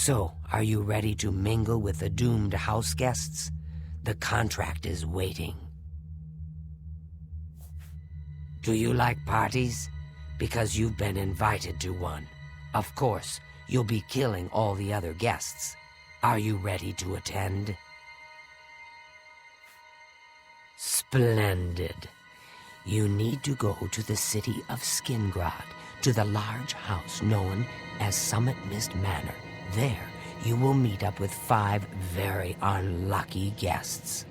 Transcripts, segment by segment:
So, are you ready to mingle with the doomed house guests? The contract is waiting. Do you like parties? Because you've been invited to one. Of course, you'll be killing all the other guests. Are you ready to attend? Splendid. You need to go to the city of Skingrad, to the large house known as Summit Mist Manor. There, you will meet up with 5 very unlucky guests.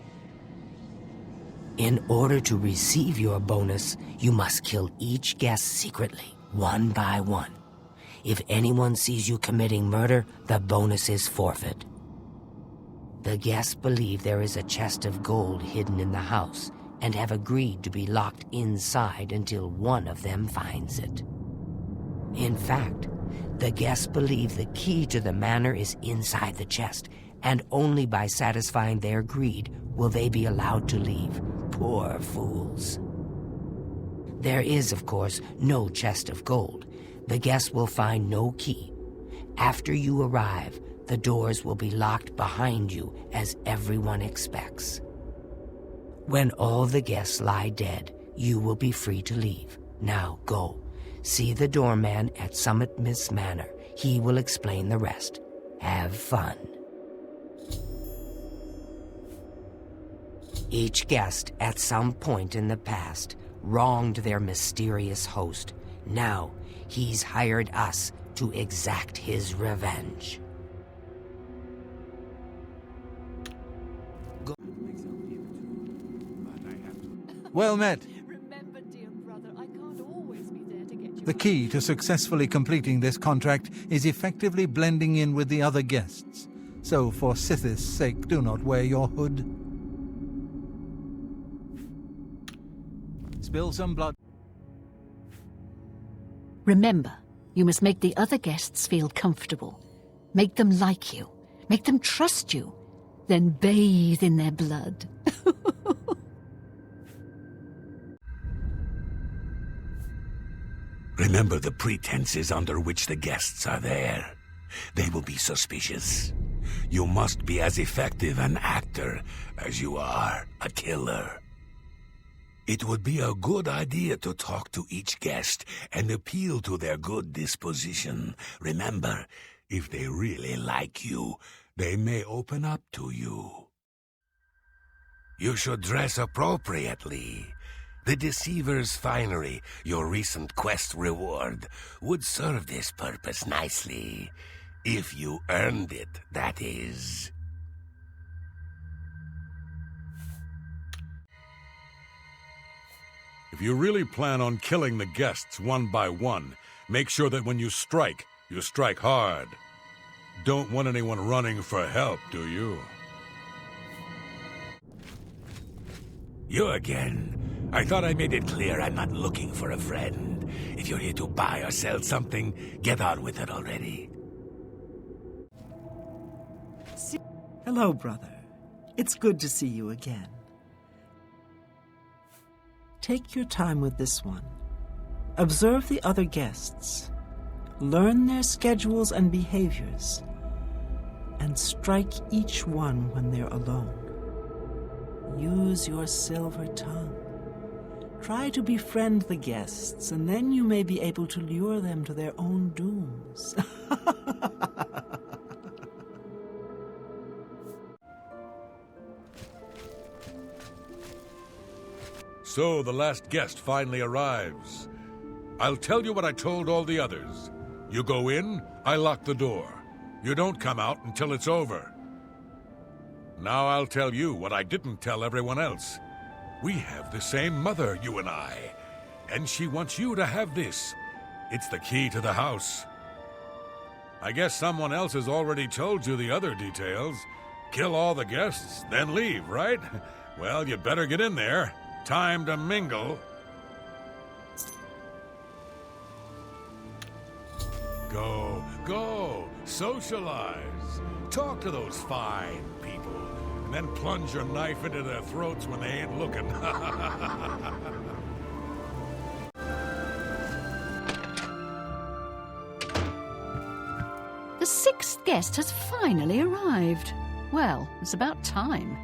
In order to receive your bonus, you must kill each guest secretly, one by one. If anyone sees you committing murder, the bonus is forfeit. The guests believe there is a chest of gold hidden in the house and have agreed to be locked inside until one of them finds it. In fact, the guests believe the key to the manor is inside the chest, and only by satisfying their greed will they be allowed to leave. Poor fools. There is, of course, no chest of gold. The guests will find no key. After you arrive, the doors will be locked behind you, as everyone expects. When all the guests lie dead, you will be free to leave. Now go. See the doorman at Summit Mist Manor. He will explain the rest. Have fun. Each guest, at some point in the past, wronged their mysterious host. Now, he's hired us to exact his revenge. Well met. Remember, dear brother, I can't always be there to get you. The key to successfully completing this contract is effectively blending in with the other guests. So for Sithis' sake, do not wear your hood. Spill some blood. Remember, you must make the other guests feel comfortable. Make them like you. Make them trust you. Then bathe in their blood. Remember the pretenses under which the guests are there. They will be suspicious. You must be as effective an actor as you are a killer. It would be a good idea to talk to each guest and appeal to their good disposition. Remember, if they really like you, they may open up to you. You should dress appropriately. The Deceiver's finery, your recent quest reward, would serve this purpose nicely. If you earned it, that is. If you really plan on killing the guests one by one, make sure that when you strike hard. Don't want anyone running for help, do you? You again. I thought I made it clear I'm not looking for a friend. If you're here to buy or sell something, get on with it already. Hello, brother. It's good to see you again. Take your time with this one. Observe the other guests. Learn their schedules and behaviors. And strike each one when they're alone. Use your silver tongue. Try to befriend the guests, and then you may be able to lure them to their own dooms. So the last guest finally arrives. I'll tell you what I told all the others. You go in, I lock the door. You don't come out until it's over. Now I'll tell you what I didn't tell everyone else. We have the same mother, you and I. And she wants you to have this. It's the key to the house. I guess someone else has already told you the other details. Kill all the guests, then leave, right? Well, you better get in there. Time to mingle. Go, socialize. Talk to those fine people, and then plunge your knife into their throats when they ain't looking. The next guest has finally arrived. Well, it's about time.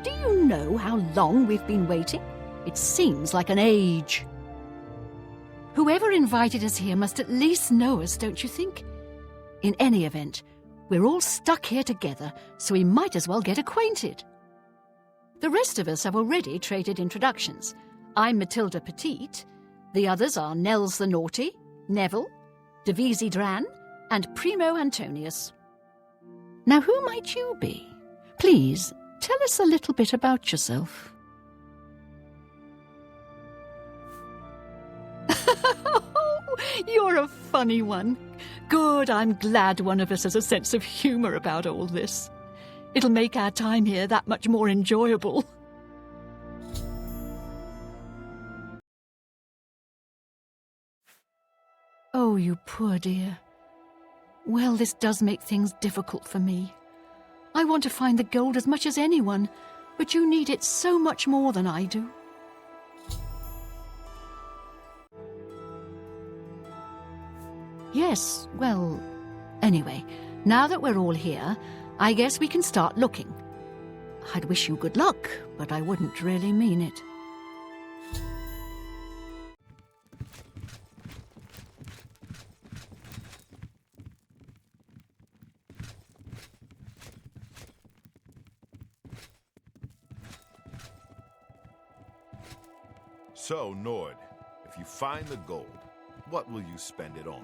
Do you know how long we've been waiting? It seems like an age. Whoever invited us here must at least know us, don't you think? In any event, we're all stuck here together, so we might as well get acquainted. The rest of us have already traded introductions. I'm Matilda Petite. The others are Nels the Naughty, Neville, Devisi Dran, and Primo Antonius. Now, who might you be? Please, tell us a little bit about yourself. You're a funny one. Good, I'm glad one of us has a sense of humour about all this. It'll make our time here that much more enjoyable. Oh, you poor dear. Well, this does make things difficult for me. I want to find the gold as much as anyone, but you need it so much more than I do. Yes, well, anyway, now that we're all here, I guess we can start looking. I'd wish you good luck, but I wouldn't really mean it. So, Nord, if you find the gold, what will you spend it on?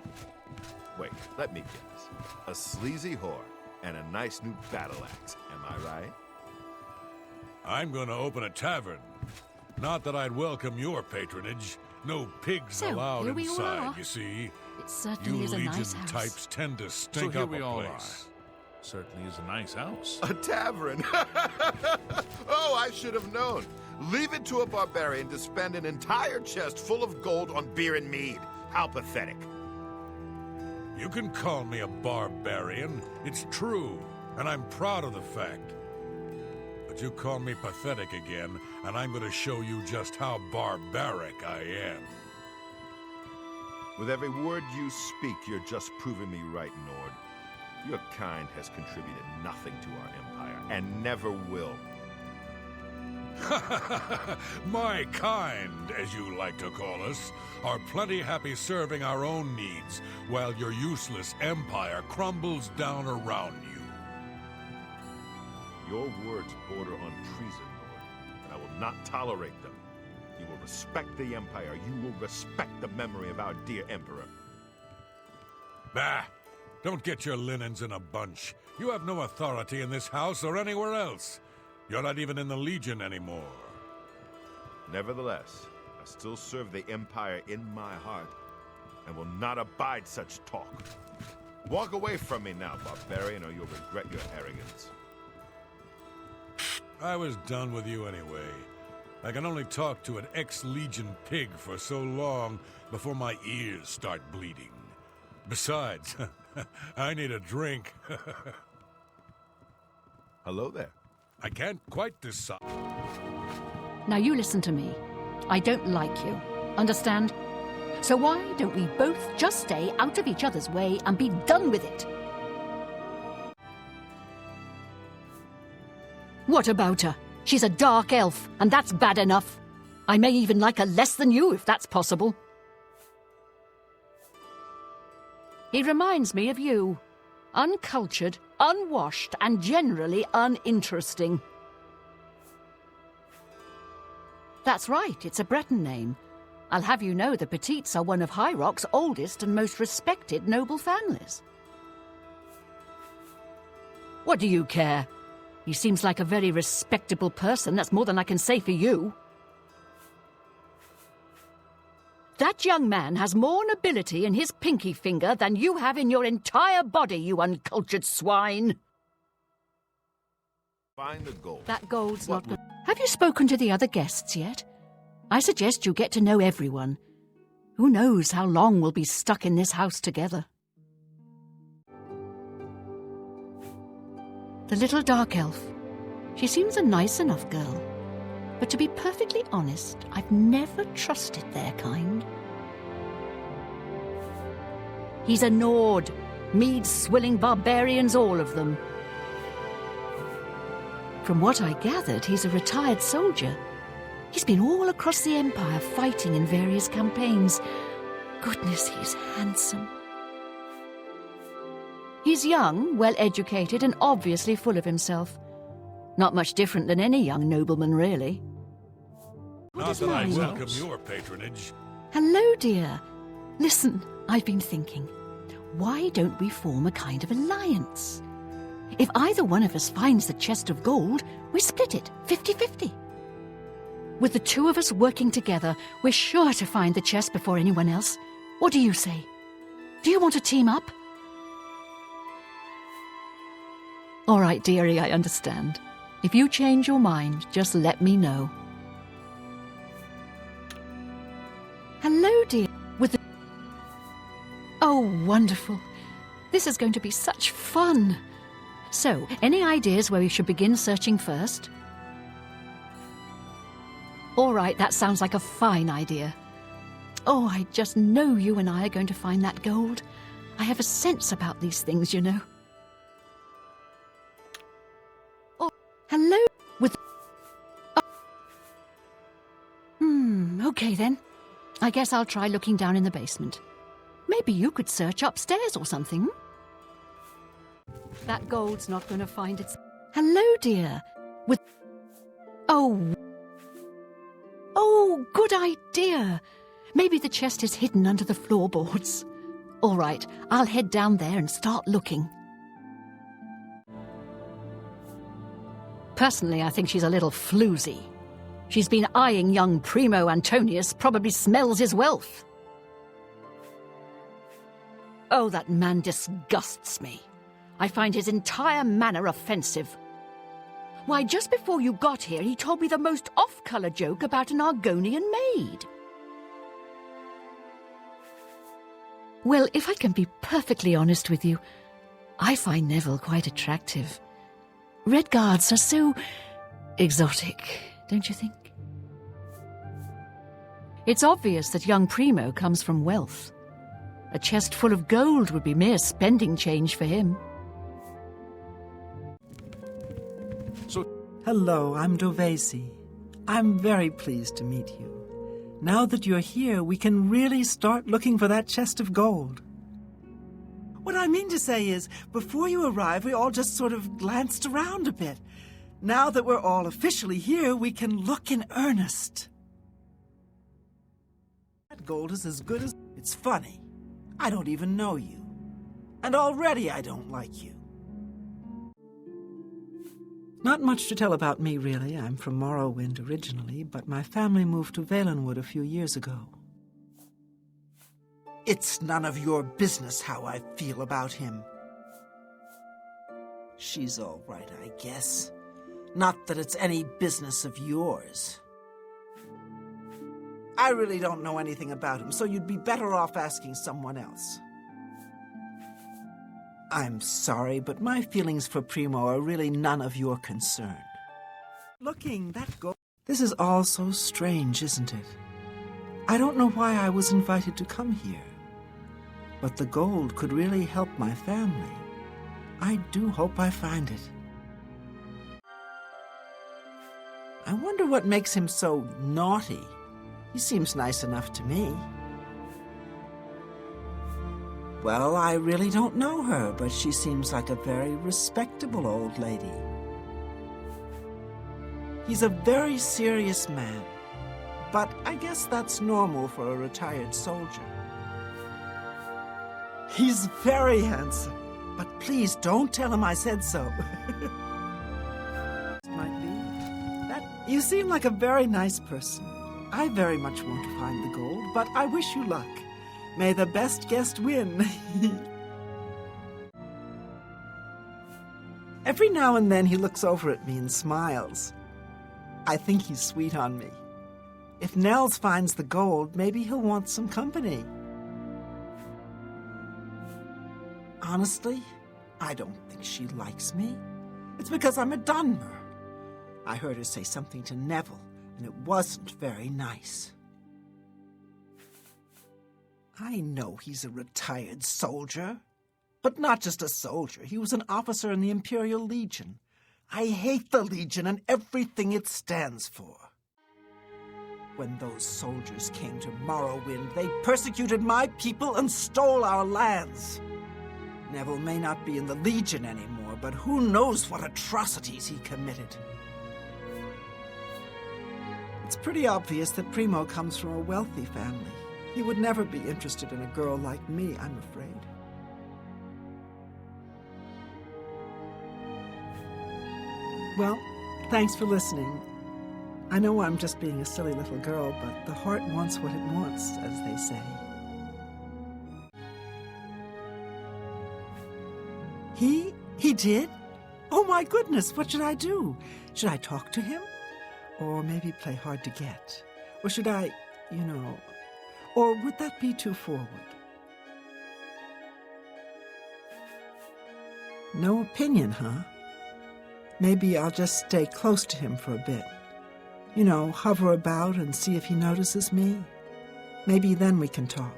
Wait, let me guess. A sleazy whore and a nice new battle axe, am I right? I'm going to open a tavern. Not that I'd welcome your patronage. No pigs So, allowed here we all inside, are. you see. It certainly You is a Legion nice house. types tend to So stink here up we a all place. Certainly is a nice house. A tavern! Oh, I should have known. Leave it to a barbarian to spend an entire chest full of gold on beer and mead. How pathetic. You can call me a barbarian. It's true, and I'm proud of the fact. But you call me pathetic again, and I'm going to show you just how barbaric I am. With every word you speak, you're just proving me right, Nord. Your kind has contributed nothing to our empire, and never will. My kind, as you like to call us, are plenty happy serving our own needs, while your useless empire crumbles down around you. Your words border on treason, Lord, and I will not tolerate them. You will respect the Empire. You will respect the memory of our dear Emperor. Bah! Don't get your linens in a bunch. You have no authority in this house or anywhere else. You're not even in the Legion anymore. Nevertheless, I still serve the Empire in my heart, and will not abide such talk. Walk away from me now, barbarian, or you'll regret your arrogance. I was done with you anyway. I can only talk to an ex-Legion pig for so long before my ears start bleeding. Besides, I need a drink. Hello there. I can't quite decide. Now you listen to me. I don't like you. Understand? So why don't we both just stay out of each other's way and be done with it? What about her? She's a dark elf, and that's bad enough. I may even like her less than you, if that's possible. He reminds me of you. Uncultured, unwashed, and generally uninteresting. That's right, it's a Breton name. I'll have you know the Petites are one of High Rock's oldest and most respected noble families. What do you care? He seems like a very respectable person. That's more than I can say for you. That young man has more nobility in his pinky finger than you have in your entire body, you uncultured swine. Find the gold. That gold's not good. Have you spoken to the other guests yet? I suggest you get to know everyone. Who knows how long we'll be stuck in this house together. The little dark elf. She seems a nice enough girl. But to be perfectly honest, I've never trusted their kind. He's a Nord. mead-swilling barbarians, all of them. From what I gathered, he's a retired soldier. He's been all across the Empire fighting in various campaigns. Goodness, he's handsome. He's young, well-educated, and obviously full of himself. Not much different than any young nobleman, really. Not that I welcome your patronage. Hello, dear. Listen, I've been thinking. Why don't we form a kind of alliance? If either one of us finds the chest of gold, we split it, 50-50. With the two of us working together, we're sure to find the chest before anyone else. What do you say? Do you want to team up? All right, dearie, I understand. If you change your mind, just let me know. Hello, dear. Oh, wonderful. This is going to be such fun. So, any ideas where we should begin searching first? All right, that sounds like a fine idea. Oh, I just know you and I are going to find that gold. I have a sense about these things, you know. Oh, hello. Okay then. I guess I'll try looking down in the basement. Maybe you could search upstairs or something. That gold's not going to find its... Hello, dear. Oh, good idea. Maybe the chest is hidden under the floorboards. All right, I'll head down there and start looking. Personally, I think she's a little floozy. She's been eyeing young Primo Antonius, probably smells his wealth. Oh, that man disgusts me. I find his entire manner offensive. Why, just before you got here, he told me the most off-colour joke about an Argonian maid. Well, if I can be perfectly honest with you, I find Neville quite attractive. Red Guards are so exotic, don't you think? It's obvious that young Primo comes from wealth. A chest full of gold would be mere spending change for him. Hello, I'm Dovesi. I'm very pleased to meet you. Now that you're here, we can really start looking for that chest of gold. What I mean to say is, before you arrived, we all just sort of glanced around a bit. Now that we're all officially here, we can look in earnest. That gold is as good as... It's funny. I don't even know you. And already I don't like you. Not much to tell about me, really. I'm from Morrowind originally, but my family moved to Valenwood a few years ago. It's none of your business how I feel about him. She's all right, I guess. Not that it's any business of yours. I really don't know anything about him, so you'd be better off asking someone else. I'm sorry, but my feelings for Primo are really none of your concern. Looking, that gold... This is all so strange, isn't it? I don't know why I was invited to come here. But the gold could really help my family. I do hope I find it. I wonder what makes him so naughty. He seems nice enough to me. Well, I really don't know her, but she seems like a very respectable old lady. He's a very serious man, but I guess that's normal for a retired soldier. He's very handsome, but please don't tell him I said so. Might be. You seem like a very nice person. I very much want to find the gold, but I wish you luck. May the best guest win. Every now and then he looks over at me and smiles. I think he's sweet on me. If Nels finds the gold, maybe he'll want some company. Honestly, I don't think she likes me. It's because I'm a Dunmer. I heard her say something to Neville, and it wasn't very nice. I know he's a retired soldier, But not just a soldier. He was an officer in the Imperial Legion. I hate the Legion and everything it stands for. When those soldiers came to Morrowind, they persecuted my people and stole our lands. Neville may not be in the Legion anymore, but who knows what atrocities he committed. It's pretty obvious that Primo comes from a wealthy family. He would never be interested in a girl like me, I'm afraid. Well, thanks for listening. I know I'm just being a silly little girl, but the heart wants what it wants, as they say. He did? Oh my goodness, what should I do? Should I talk to him? Or maybe play hard to get? Or should I, or would that be too forward? No opinion, huh? Maybe I'll just stay close to him for a bit. Hover about and see if he notices me. Maybe then we can talk.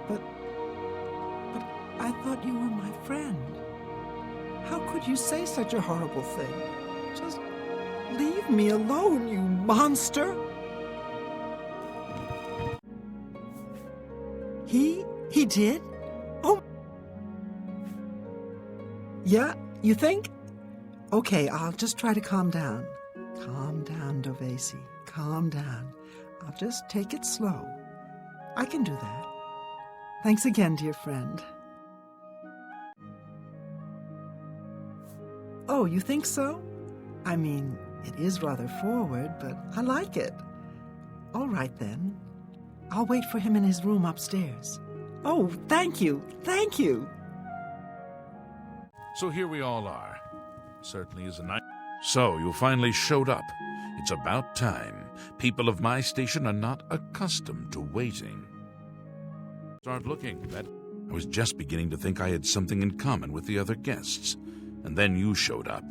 But I thought you were my friend. How could you say such a horrible thing? Just leave me alone, you monster! He did? Oh! Yeah, you think? Okay, I'll just try to calm down. Calm down, Dovesi. Calm down. I'll just take it slow. I can do that. Thanks again, dear friend. Oh, you think so? I mean, it is rather forward, but I like it. All right, then. I'll wait for him in his room upstairs. Oh, thank you. Thank you. So here we all are. Certainly is a night. So you finally showed up. It's about time. People of my station are not accustomed to waiting. Start looking. I was just beginning to think I had something in common with the other guests. And then you showed up.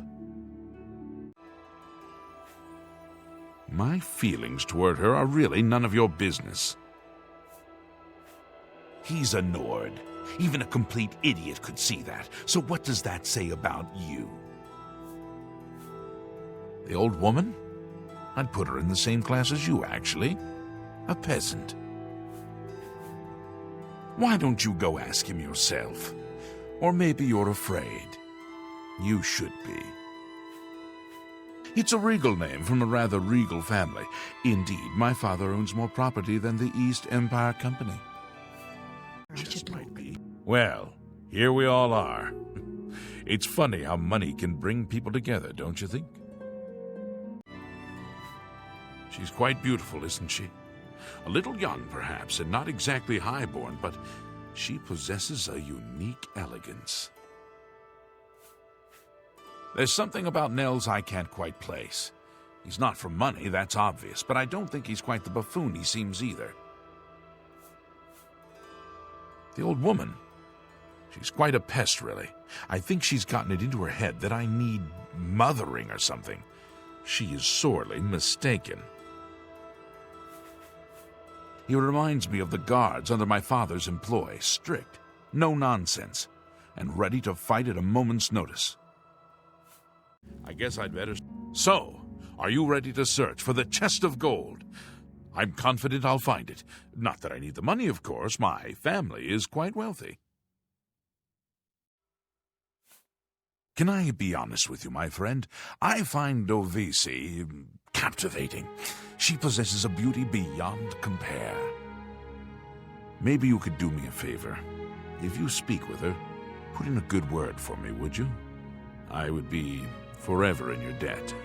My feelings toward her are really none of your business. He's a Nord. Even a complete idiot could see that. So what does that say about you? The old woman? I'd put her in the same class as you, actually. A peasant. Why don't you go ask him yourself? Or maybe you're afraid. You should be. It's a regal name from a rather regal family. Indeed, my father owns more property than the East Empire Company. Just might be. Well, here we all are. It's funny how money can bring people together, don't you think? She's quite beautiful, isn't she? A little young, perhaps, and not exactly highborn, but she possesses a unique elegance. There's something about Nels I can't quite place. He's not for money, that's obvious, but I don't think he's quite the buffoon he seems either. The old woman, she's quite a pest, really. I think she's gotten it into her head that I need mothering or something. She is sorely mistaken. He reminds me of the guards under my father's employ, strict, no nonsense, and ready to fight at a moment's notice. I guess I'd better... So, are you ready to search for the chest of gold? I'm confident I'll find it. Not that I need the money, of course. My family is quite wealthy. Can I be honest with you, my friend? I find Dovesi captivating. She possesses a beauty beyond compare. Maybe you could do me a favor. If you speak with her, put in a good word for me, would you? I would be forever in your debt.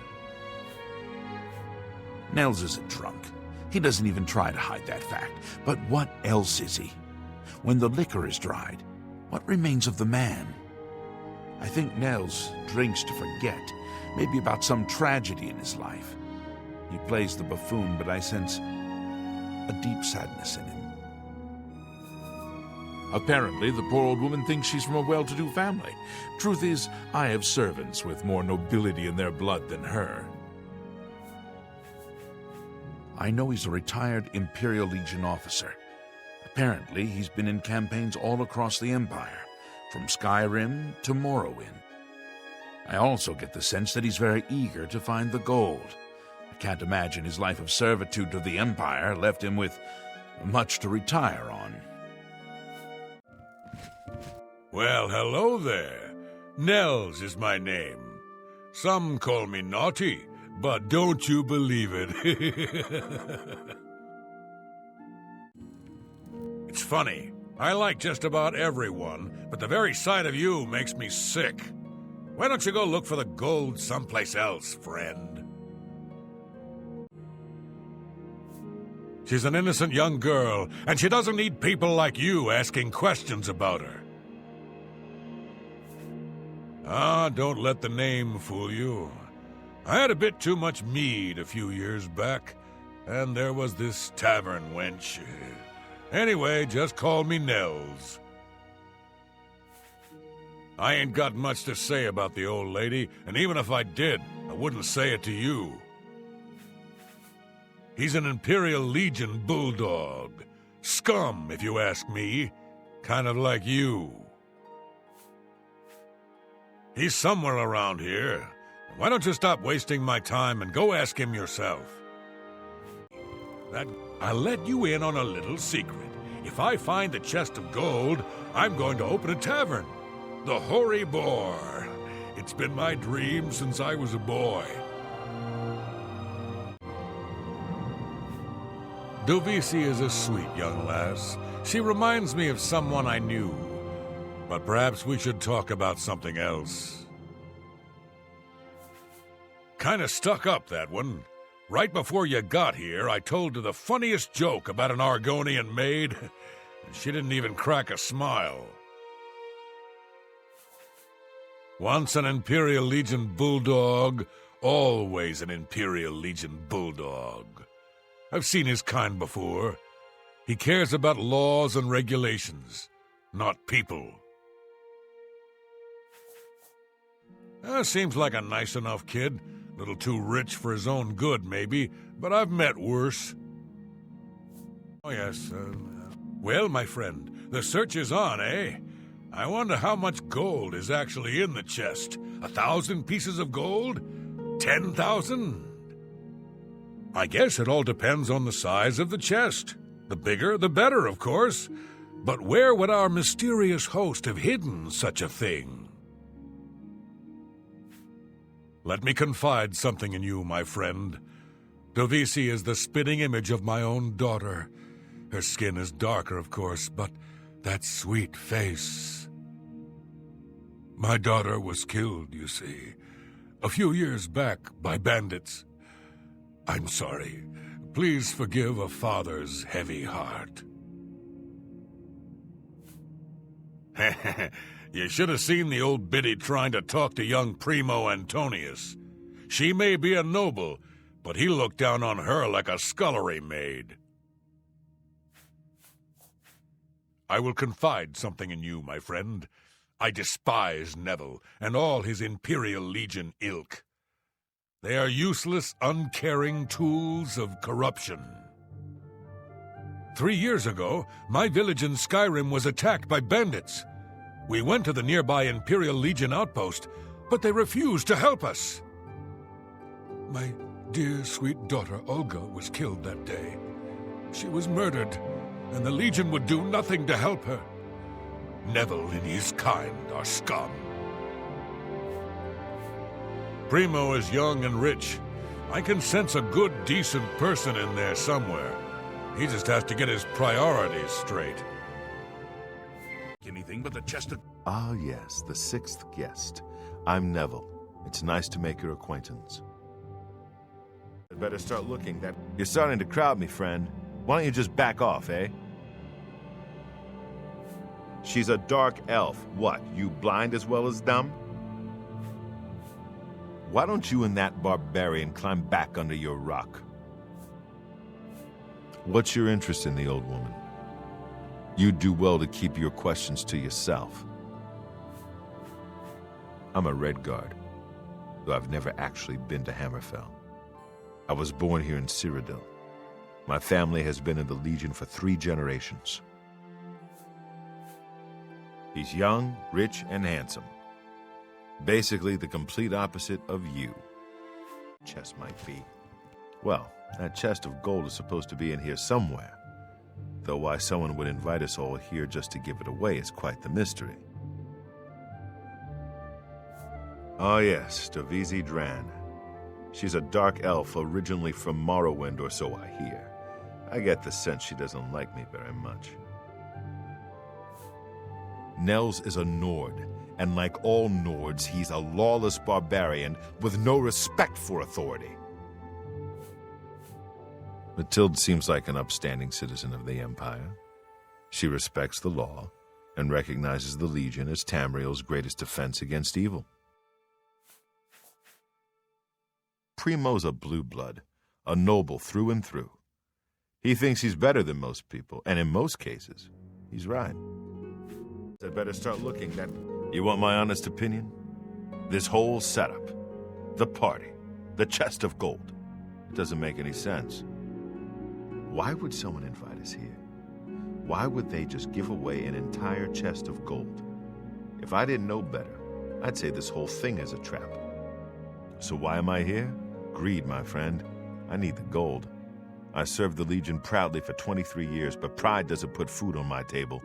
Nels isn't drunk. He doesn't even try to hide that fact. But what else is he? When the liquor is dried, what remains of the man? I think Nels drinks to forget, maybe about some tragedy in his life. He plays the buffoon, but I sense a deep sadness in him. Apparently, the poor old woman thinks she's from a well-to-do family. Truth is, I have servants with more nobility in their blood than her. I know he's a retired Imperial Legion officer, a Apparently, he's been in campaigns all across the Empire, from Skyrim to Morrowind. I also get the sense that he's very eager to find the gold. I can't imagine his life of servitude to the Empire left him with much to retire on. Well, hello there. Nels is my name. Some call me naughty, but don't you believe it. It's funny. I like just about everyone, but the very sight of you makes me sick. Why don't you go look for the gold someplace else, friend? She's an innocent young girl, and she doesn't need people like you asking questions about her. Ah, don't let the name fool you. I had a bit too much mead a few years back, and there was this tavern wench. Anyway, just call me Nels. I ain't got much to say about the old lady, and even if I did, I wouldn't say it to you. He's an Imperial Legion bulldog. Scum, if you ask me. Kind of like you. He's somewhere around here. Why don't you stop wasting my time and go ask him yourself? I'll let you in on a little secret. If I find the chest of gold, I'm going to open a tavern. The Hoary Boar. It's been my dream since I was a boy. Dovisi is a sweet young lass. She reminds me of someone I knew. But perhaps we should talk about something else. Kinda stuck up, that one. Right before you got here, I told her the funniest joke about an Argonian maid, and she didn't even crack a smile. Once an Imperial Legion bulldog, always an Imperial Legion bulldog. I've seen his kind before. He cares about laws and regulations, not people. Seems like a nice enough kid. A little too rich for his own good, maybe, but I've met worse. Oh, yes. Well, my friend, the search is on, eh? I wonder how much gold is actually in the chest. 1,000 pieces of gold? 10,000? I guess it all depends on the size of the chest. The bigger, the better, of course. But where would our mysterious host have hidden such a thing? Let me confide something in you, my friend. Dovisi is the spitting image of my own daughter. Her skin is darker, of course, but that sweet face. My daughter was killed, you see, a few years back by bandits. I'm sorry. Please forgive a father's heavy heart. You should have seen the old biddy trying to talk to young Primo Antonius. She may be a noble, but he looked down on her like a scullery maid. I will confide something in you, my friend. I despise Neville and all his Imperial Legion ilk. They are useless, uncaring tools of corruption. 3 years ago, my village in Skyrim was attacked by bandits. We went to the nearby Imperial Legion outpost, but they refused to help us. My dear, sweet daughter, Olga, was killed that day. She was murdered, and the Legion would do nothing to help her. Neville and his kind are scum. Primo is young and rich. I can sense a good, decent person in there somewhere. He just has to get his priorities straight. Anything but the chest of... Ah, yes, the sixth guest. I'm Neville. It's nice to make your acquaintance. I'd better start looking. You're starting to crowd me, friend. Why don't you just back off, eh? She's a dark elf. What, you blind as well as dumb? Why don't you and that barbarian climb back under your rock? What's your interest in the old woman? You'd do well to keep your questions to yourself. I'm a Red Guard, though I've never actually been to Hammerfell. I was born here in Cyrodiil. My family has been in the Legion for 3 generations. He's young, rich, and handsome. Basically the complete opposite of you. Chest might be. Well, that chest of gold is supposed to be in here somewhere. Though why someone would invite us all here just to give it away is quite the mystery. Oh yes, Davisi Dran. She's a dark elf originally from Morrowind, or so I hear. I get the sense she doesn't like me very much. Nels is a Nord, and like all Nords, he's a lawless barbarian with no respect for authority. Matilde seems like an upstanding citizen of the Empire. She respects the law and recognizes the Legion as Tamriel's greatest defense against evil. Primo's a blue blood, a noble through and through. He thinks he's better than most people, and in most cases, he's right. I'd better start looking that... You want my honest opinion? This whole setup, the party, the chest of gold, it doesn't make any sense. Why would someone invite us here? Why would they just give away an entire chest of gold? If I didn't know better, I'd say this whole thing is a trap. So why am I here? Greed, my friend. I need the gold. I served the Legion proudly for 23 years, but pride doesn't put food on my table.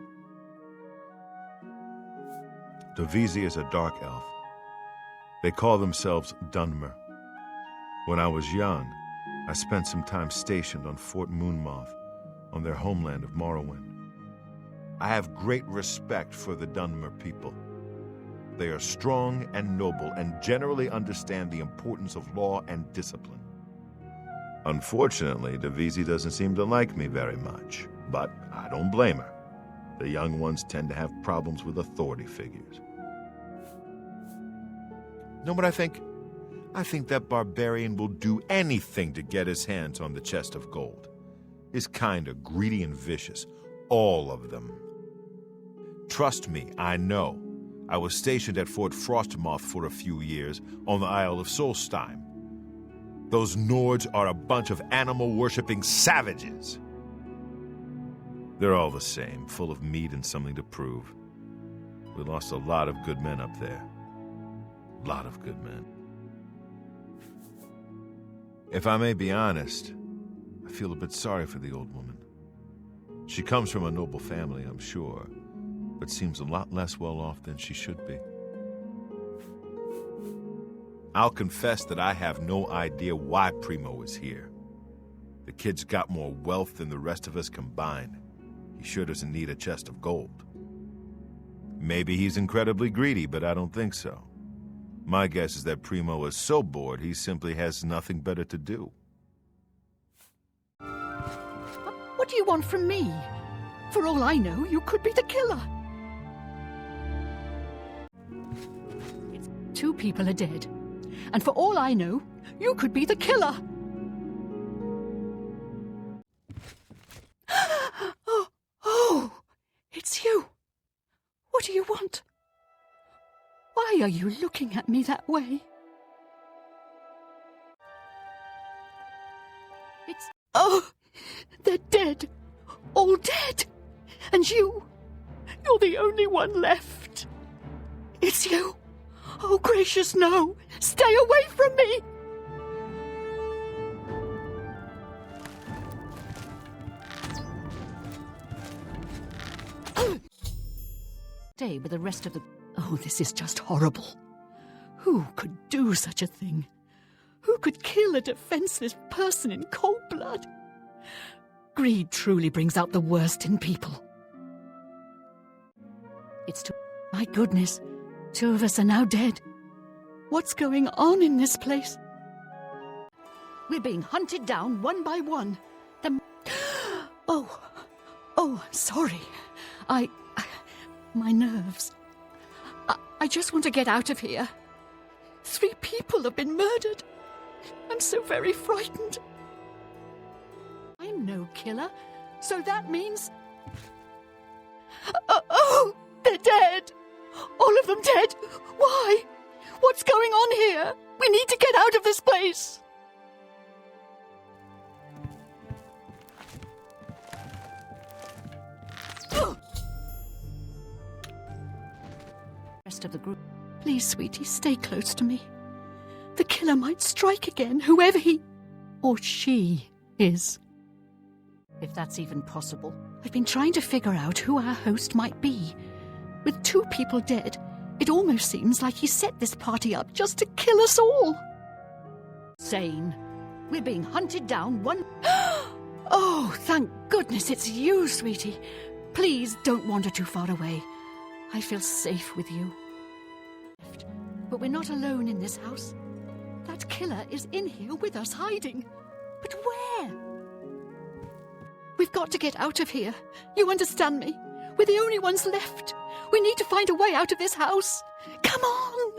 Davisi is a dark elf. They call themselves Dunmer. When I was young, I spent some time stationed on Fort Moonmoth, on their homeland of Morrowind. I have great respect for the Dunmer people. They are strong and noble and generally understand the importance of law and discipline. Unfortunately, Davisi doesn't seem to like me very much, but I don't blame her. The young ones tend to have problems with authority figures. Know what I think? I think that barbarian will do anything to get his hands on the chest of gold. His kind are greedy and vicious, all of them. Trust me, I know. I was stationed at Fort Frostmoth for a few years on the Isle of Solstheim. Those Nords are a bunch of animal-worshipping savages. They're all the same, full of meat and something to prove. We lost a lot of good men up there. A lot of good men. If I may be honest, I feel a bit sorry for the old woman. She comes from a noble family, I'm sure, but seems a lot less well off than she should be. I'll confess that I have no idea why Primo is here. The kid's got more wealth than the rest of us combined. He sure doesn't need a chest of gold. Maybe he's incredibly greedy, but I don't think so. My guess is that Primo is so bored he simply has nothing better to do. What do you want from me? For all I know, you could be the killer. Two people are dead. And for all I know, you could be the killer. Oh, it's you. What do you want? Why are you looking at me that way? Oh, they're dead. All dead. And you're the only one left. It's you. Oh, gracious, no. Stay away from me. Stay with the rest of the... Oh, this is just horrible. Who could do such a thing? Who could kill a defenseless person in cold blood? Greed truly brings out the worst in people. It's too... My goodness, 2 of us are now dead. What's going on in this place? We're being hunted down one by one. Oh, sorry. My nerves. I just want to get out of here. 3 people have been murdered. I'm so very frightened. I'm no killer, so that means... Oh, they're dead. All of them dead. Why? What's going on here? We need to get out of this place. of the group. Please, sweetie, stay close to me. The killer might strike again, whoever he or she is. If that's even possible. I've been trying to figure out who our host might be. With 2 people dead, it almost seems like he set this party up just to kill us all. Sane. We're being hunted down one... Oh, thank goodness it's you, sweetie. Please don't wander too far away. I feel safe with you. But we're not alone in this house. That killer is in here with us hiding. But where? We've got to get out of here. You understand me? We're the only ones left. We need to find a way out of this house. Come on!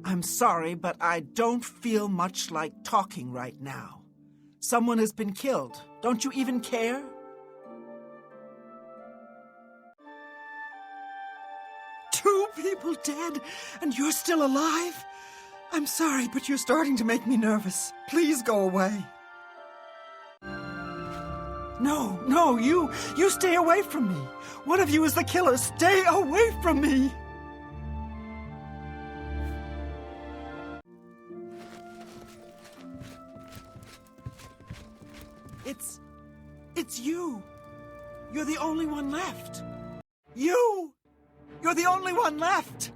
I'm sorry, but I don't feel much like talking right now. Someone has been killed. Don't you even care? Two people dead, and you're still alive? I'm sorry, but you're starting to make me nervous. Please go away. No, you stay away from me. One of you is the killer. Stay away from me. It's you. You're the only one left. You're the only one left.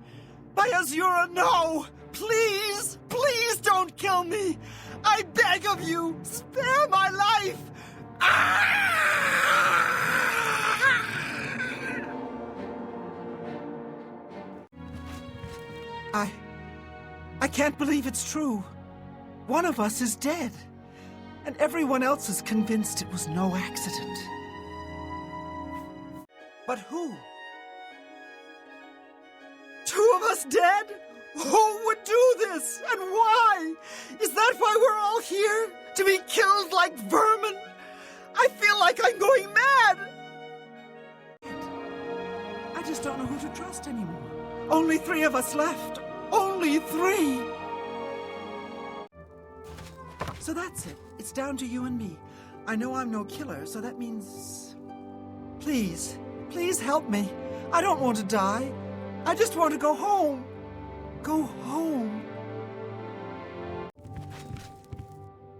By Azura, no! Please, please don't kill me! I beg of you, spare my life! I can't believe it's true. One of us is dead. And everyone else is convinced it was no accident. But who? Two of us dead? Who would do this? And why? Is that why we're all here? To be killed like vermin? I feel like I'm going mad! I just don't know who to trust anymore. Only 3 of us left. Only 3! So that's it. It's down to you and me. I know I'm no killer, so that means... Please, please help me. I don't want to die. I just want to go home. Go home.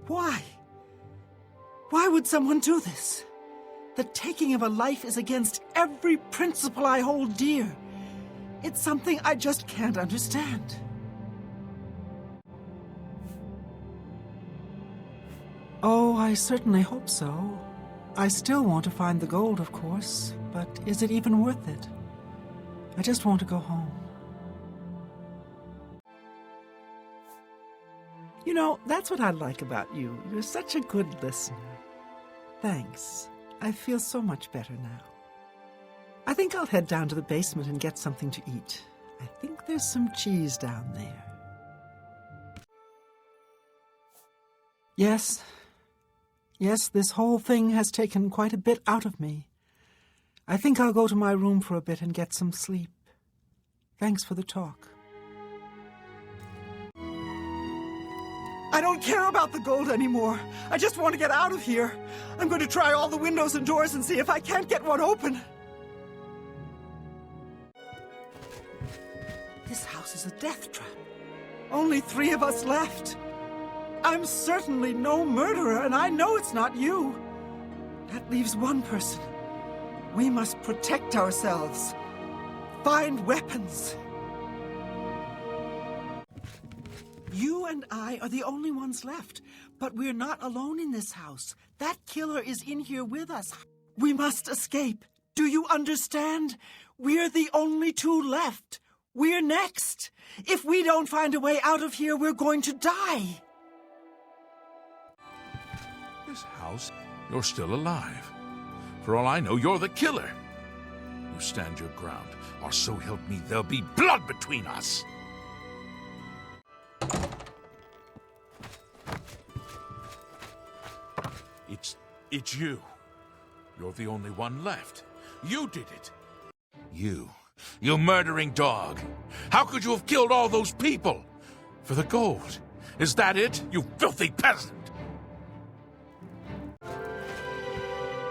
Why? Why would someone do this? The taking of a life is against every principle I hold dear. It's something I just can't understand. Oh, I certainly hope so. I still want to find the gold, of course, but is it even worth it? I just want to go home. You know, that's what I like about you. You're such a good listener. Thanks. I feel so much better now. I think I'll head down to the basement and get something to eat. I think there's some cheese down there. Yes, this whole thing has taken quite a bit out of me. I think I'll go to my room for a bit and get some sleep. Thanks for the talk. I don't care about the gold anymore. I just want to get out of here. I'm going to try all the windows and doors and see if I can't get one open. This house is a death trap. Only 3 of us left. I'm certainly no murderer, and I know it's not you. That leaves one person. We must protect ourselves. Find weapons. You and I are the only ones left, but we're not alone in this house. That killer is in here with us. We must escape. Do you understand? We're the only 2 left. We're next. If we don't find a way out of here, we're going to die. This house, you're still alive. For all I know, you're the killer. You stand your ground, or so help me, there'll be blood between us. It's you. You're the only one left. You did it. You murdering dog. How could you have killed all those people? For the gold. Is that it, you filthy peasant?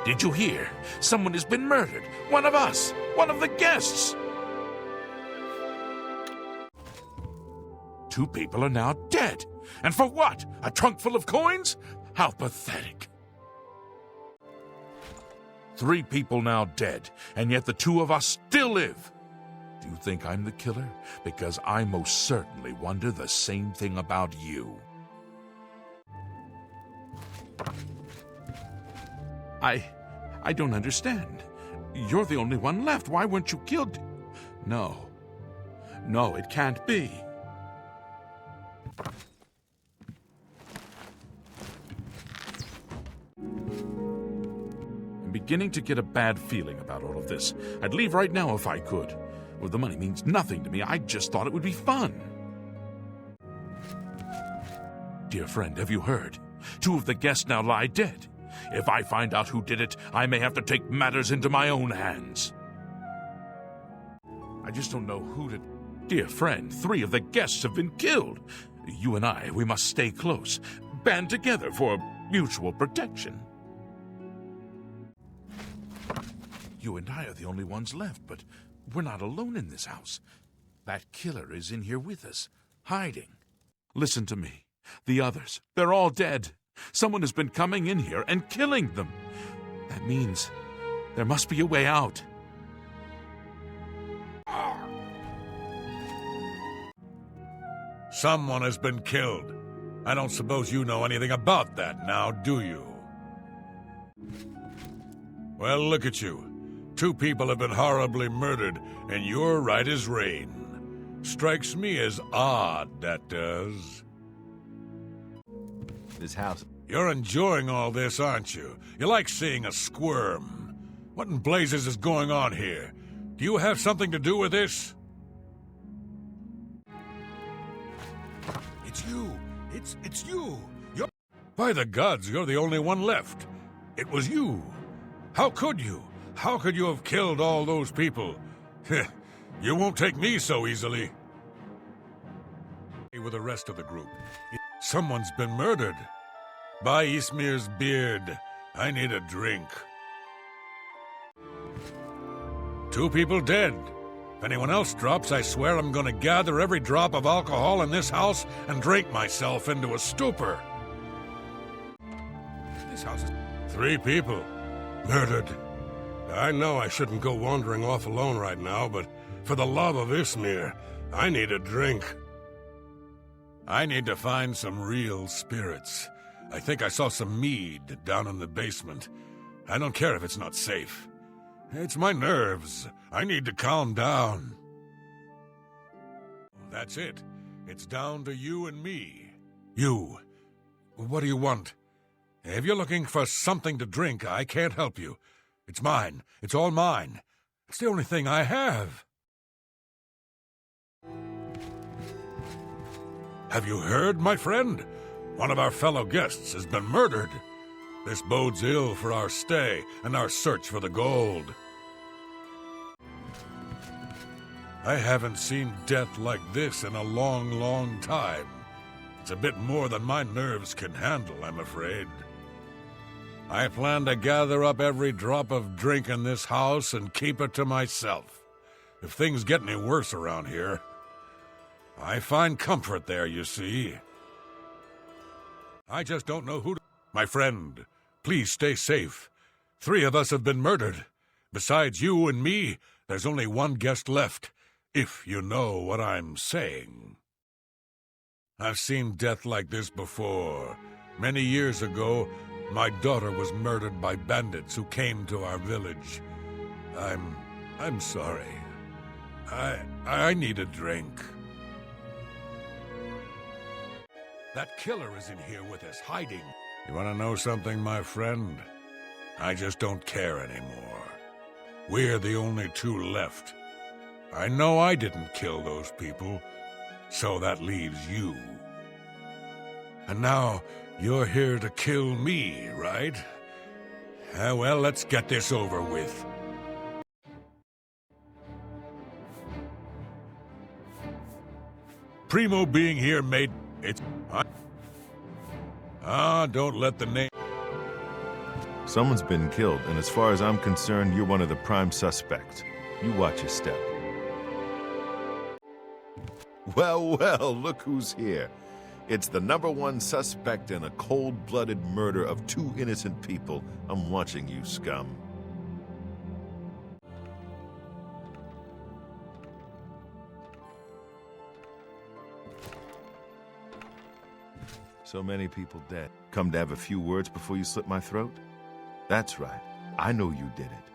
Did you hear? Someone has been murdered. One of us. One of the guests. 2 people are now dead. And for what? A trunk full of coins? How pathetic. 3 people now dead, and yet the 2 of us still live. Do you think I'm the killer? Because I most certainly wonder the same thing about you. I don't understand. You're the only one left. Why weren't you killed? No. No, it can't be. I'm beginning to get a bad feeling about all of this. I'd leave right now if I could. Well, the money means nothing to me. I just thought it would be fun. Dear friend, have you heard? 2 of the guests now lie dead. If I find out who did it, I may have to take matters into my own hands. I just don't know who to... Dear friend, 3 of the guests have been killed. You and I, we must stay close. Band together for mutual protection. You and I are the only ones left, but we're not alone in this house. That killer is in here with us, hiding. Listen to me. The others, they're all dead. Someone has been coming in here and killing them. That means there must be a way out. Someone has been killed. I don't suppose you know anything about that now, do you? Well, look at you. 2 people have been horribly murdered, and you're right as rain. Strikes me as odd, that does. This house... You're enjoying all this, aren't you? You like seeing us squirm. What in blazes is going on here? Do you have something to do with this? It's you. It's you. You're... By the gods, you're the only one left. It was you. How could you? How could you have killed all those people? You won't take me so easily. With the rest of the group. Someone's been murdered. By Ismir's beard, I need a drink. 2 people dead. If anyone else drops, I swear I'm gonna gather every drop of alcohol in this house and drink myself into a stupor. This house is... 3 people. Murdered. I know I shouldn't go wandering off alone right now, but for the love of Ismir, I need a drink. I need to find some real spirits. I think I saw some mead down in the basement. I don't care if it's not safe. It's my nerves. I need to calm down. That's it. It's down to you and me. You. What do you want? If you're looking for something to drink, I can't help you. It's mine. It's all mine. It's the only thing I have. Have you heard, my friend? One of our fellow guests has been murdered. This bodes ill for our stay and our search for the gold. I haven't seen death like this in a long, long time. It's a bit more than my nerves can handle, I'm afraid. I plan to gather up every drop of drink in this house and keep it to myself. If things get any worse around here, I find comfort there, you see. I just don't know who to... My friend, please stay safe. 3 of us have been murdered. Besides you and me, there's only 1 guest left, if you know what I'm saying. I've seen death like this before. Many years ago, my daughter was murdered by bandits who came to our village. I'm sorry. I need a drink. That killer is in here with us, hiding. You want to know something, my friend? I just don't care anymore. We're the only 2 left. I know I didn't kill those people, so that leaves you. And now, you're here to kill me, right? Well, let's get this over with. Primo being here made... Don't let the name... Someone's been killed, and as far as I'm concerned, you're one of the prime suspects. You watch your step. Well, well, look who's here. It's the #1 suspect in a cold-blooded murder of 2 innocent people. I'm watching you, scum. So many people dead. Come to have a few words before you slit my throat? That's right. I know you did it.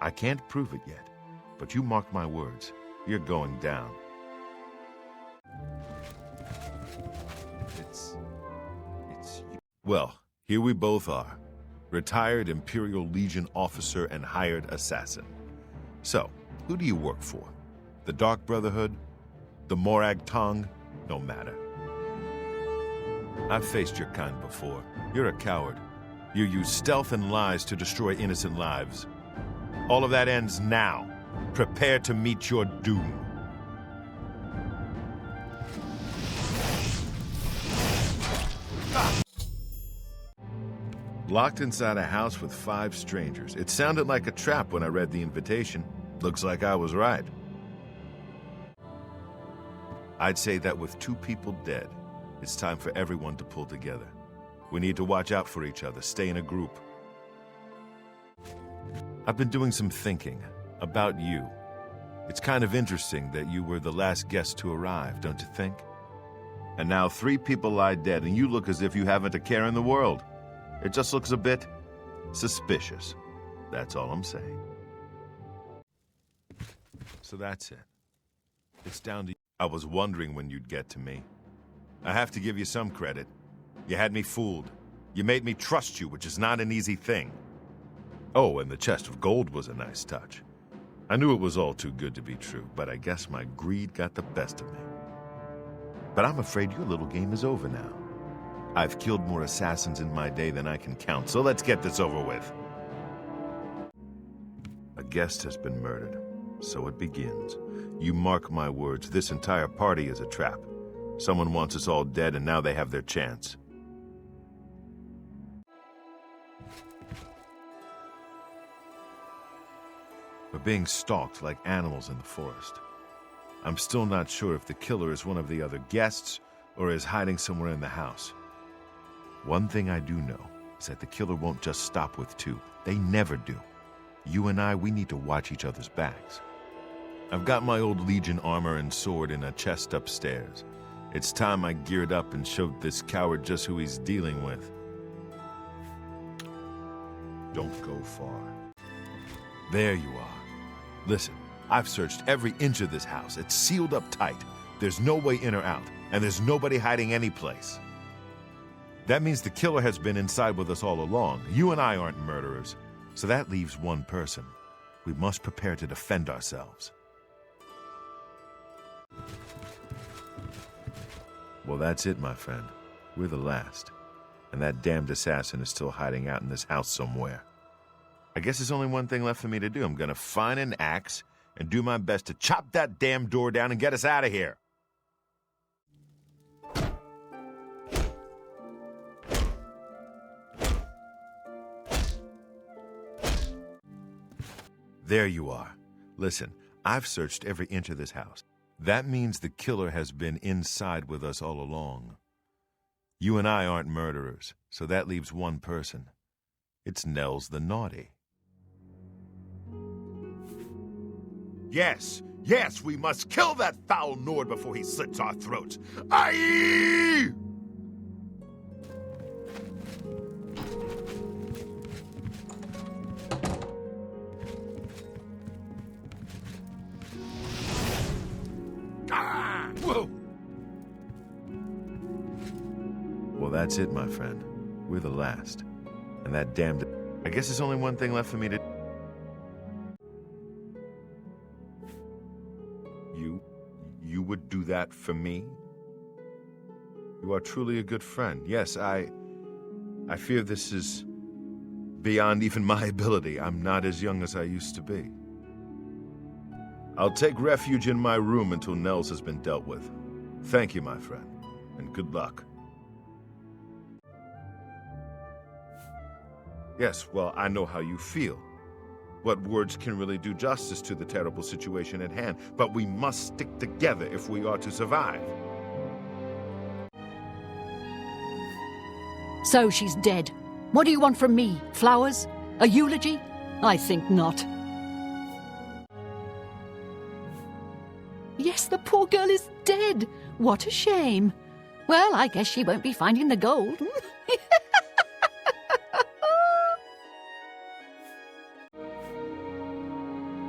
I can't prove it yet, but you mark my words. You're going down. It's you. Well, here we both are. Retired Imperial Legion officer and hired assassin. So, who do you work for? The Dark Brotherhood? The Morag Tong? No matter. I've faced your kind before. You're a coward. You use stealth and lies to destroy innocent lives. All of that ends now. Prepare to meet your doom. Locked inside a house with 5 strangers. It sounded like a trap when I read the invitation. Looks like I was right. I'd say that with 2 people dead, it's time for everyone to pull together. We need to watch out for each other, stay in a group. I've been doing some thinking about you. It's kind of interesting that you were the last guest to arrive, don't you think? And now 3 people lie dead, and you look as if you haven't a care in the world. It just looks a bit suspicious. That's all I'm saying. So that's it. It's down to you. I was wondering when you'd get to me. I have to give you some credit. You had me fooled. You made me trust you, which is not an easy thing. Oh, and the chest of gold was a nice touch. I knew it was all too good to be true, but I guess my greed got the best of me. But I'm afraid your little game is over now. I've killed more assassins in my day than I can count, so let's get this over with. A guest has been murdered, so it begins. You mark my words, this entire party is a trap. Someone wants us all dead, and now they have their chance. We're being stalked like animals in the forest. I'm still not sure if the killer is one of the other guests or is hiding somewhere in the house. One thing I do know is that the killer won't just stop with 2. They never do. You and I, we need to watch each other's backs. I've got my old Legion armor and sword in a chest upstairs. It's time I geared up and showed this coward just who he's dealing with. Don't go far. There you are. Listen, I've searched every inch of this house. It's sealed up tight. There's no way in or out, and there's nobody hiding any place. That means the killer has been inside with us all along. You and I aren't murderers, so that leaves one person. We must prepare to defend ourselves. Well, that's it, my friend. We're the last. And that damned assassin is still hiding out in this house somewhere. I guess there's only one thing left for me to do. I'm gonna find an axe and do my best to chop that damn door down and get us out of here. There you are. Listen, I've searched every inch of this house. That means the killer has been inside with us all along. You and I aren't murderers, so that leaves one person. It's Nels the Naughty. Yes, yes, we must kill that foul Nord before he slits our throats. Aye! Ah! Whoa! Well, that's it, my friend. We're the last. And that damned... I guess there's only one thing left for me to... You would do that for me? You are truly a good friend. Yes, I fear this is beyond even my ability. I'm not as young as I used to be. I'll take refuge in my room until Nels has been dealt with. Thank you, my friend, and good luck. Yes, well, I know how you feel. What words can really do justice to the terrible situation at hand, but we must stick together if we are to survive. So she's dead. What do you want from me? Flowers? A eulogy? I think not. Yes, the poor girl is dead. What a shame. Well, I guess she won't be finding the gold.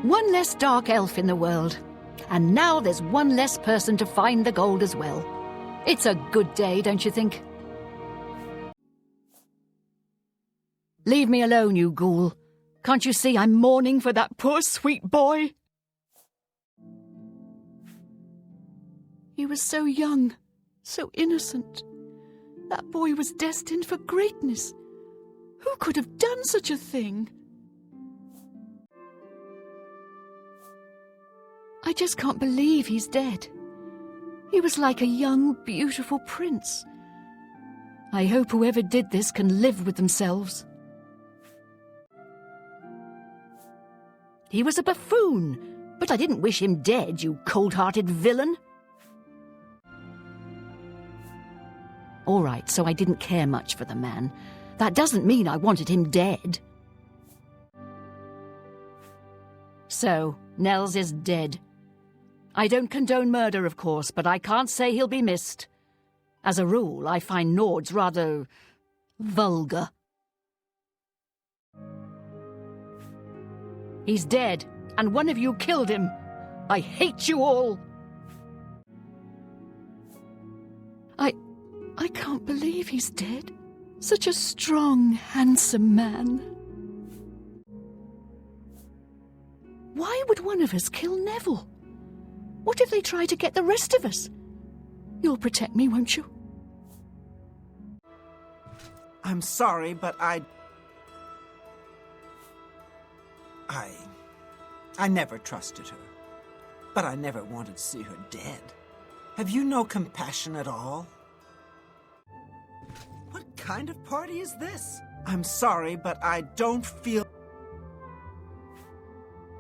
One less dark elf in the world. And now there's one less person to find the gold as well. It's a good day, don't you think? Leave me alone, you ghoul. Can't you see I'm mourning for that poor sweet boy? He was so young, so innocent. That boy was destined for greatness. Who could have done such a thing? I just can't believe he's dead. He was like a young, beautiful prince. I hope whoever did this can live with themselves. He was a buffoon, but I didn't wish him dead, you cold-hearted villain. All right, so I didn't care much for the man. That doesn't mean I wanted him dead. So, Nels is dead. I don't condone murder, of course, but I can't say he'll be missed. As a rule, I find Nords rather vulgar. He's dead, and one of you killed him. I hate you all. I can't believe he's dead. Such a strong, handsome man. Why would one of us kill Neville? What if they try to get the rest of us? You'll protect me, won't you? I'm sorry, but I never trusted her. But I never wanted to see her dead. Have you no compassion at all? What kind of party is this? I'm sorry, but I don't feel...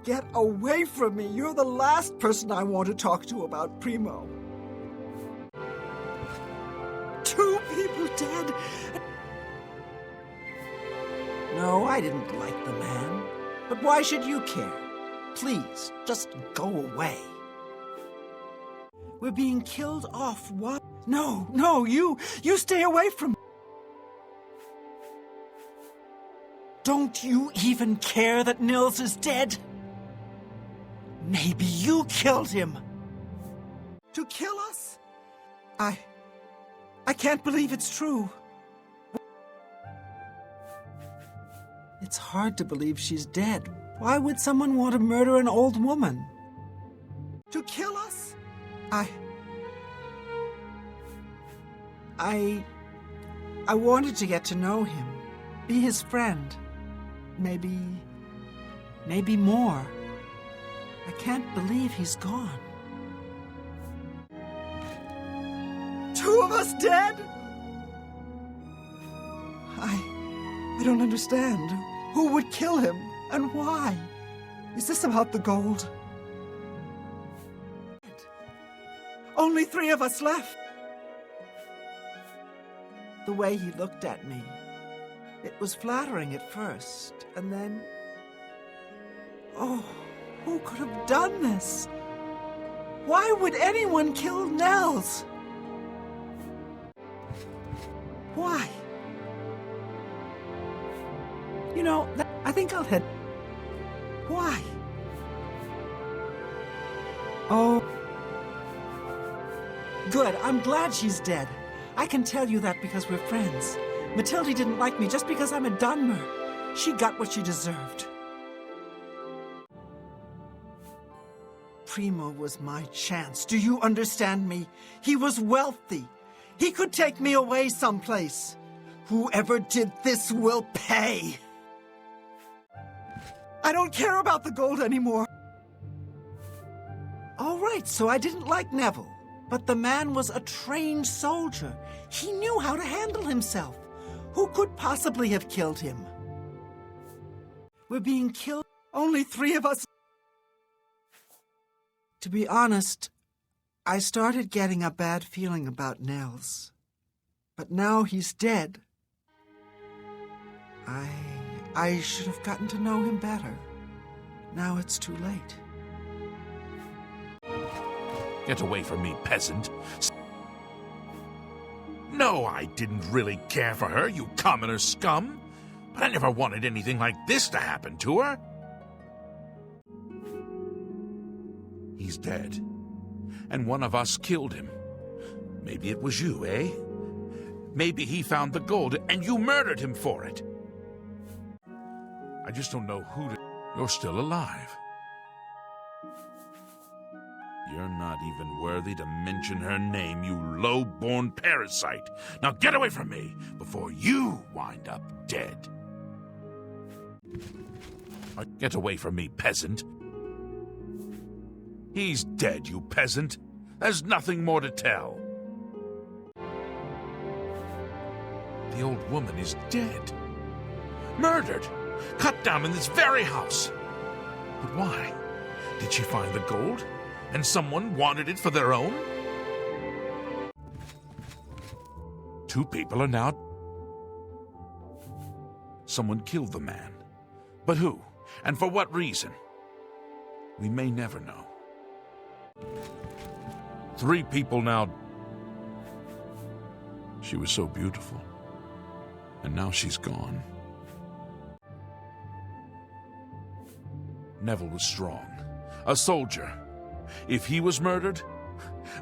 Get away from me! You're the last person I want to talk to about Primo. 2 people dead! No, I didn't like the man. But why should you care? Please, just go away. We're being killed off. What? No, you stay away from me. Don't you even care that Nils is dead? Maybe you killed him. To kill us? I can't believe it's true. It's hard to believe she's dead. Why would someone want to murder an old woman? To kill us? I wanted to get to know him. Be his friend. Maybe more. I can't believe he's gone. 2 of us dead? I don't understand. Who would kill him, and why? Is this about the gold? Only 3 of us left. The way he looked at me, it was flattering at first, and then... Oh, who could have done this? Why would anyone kill Nels? Why? You know, I think I'll head... Why? Oh. Good, I'm glad she's dead. I can tell you that because we're friends. Matilda didn't like me just because I'm a Dunmer. She got what she deserved. Primo was my chance. Do you understand me? He was wealthy. He could take me away someplace. Whoever did this will pay. I don't care about the gold anymore. All right, so I didn't like Neville. But the man was a trained soldier. He knew how to handle himself. Who could possibly have killed him? We're being killed. Only 3 of us. To be honest, I started getting a bad feeling about Nels. But now he's dead. I should have gotten to know him better. Now it's too late. Get away from me, peasant. No, I didn't really care for her, you commoner scum. But I never wanted anything like this to happen to her. He's dead. And one of us killed him. Maybe it was you, eh? Maybe he found the gold and you murdered him for it. I just don't know who to... You're still alive. You're not even worthy to mention her name, you low-born parasite. Now get away from me before you wind up dead. Get away from me, peasant. He's dead, you peasant. There's nothing more to tell. The old woman is dead. Murdered. Cut down in this very house. But why? Did she find the gold? And someone wanted it for their own? 2 people are now... Someone killed the man. But who? And for what reason? We may never know. 3 people now... She was so beautiful. And now she's gone. Neville was strong. A soldier. If he was murdered,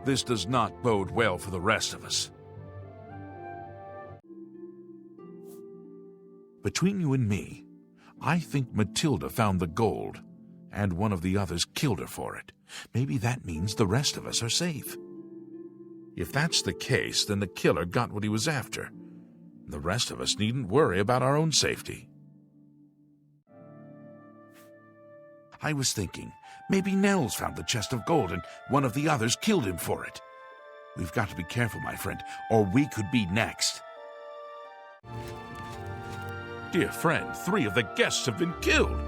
this does not bode well for the rest of us. Between you and me, I think Matilda found the gold, and one of the others killed her for it. Maybe that means the rest of us are safe. If that's the case, then the killer got what he was after. The rest of us needn't worry about our own safety. I was thinking, maybe Nels found the chest of gold and one of the others killed him for it. We've got to be careful, my friend, or we could be next. Dear friend, 3 of the guests have been killed.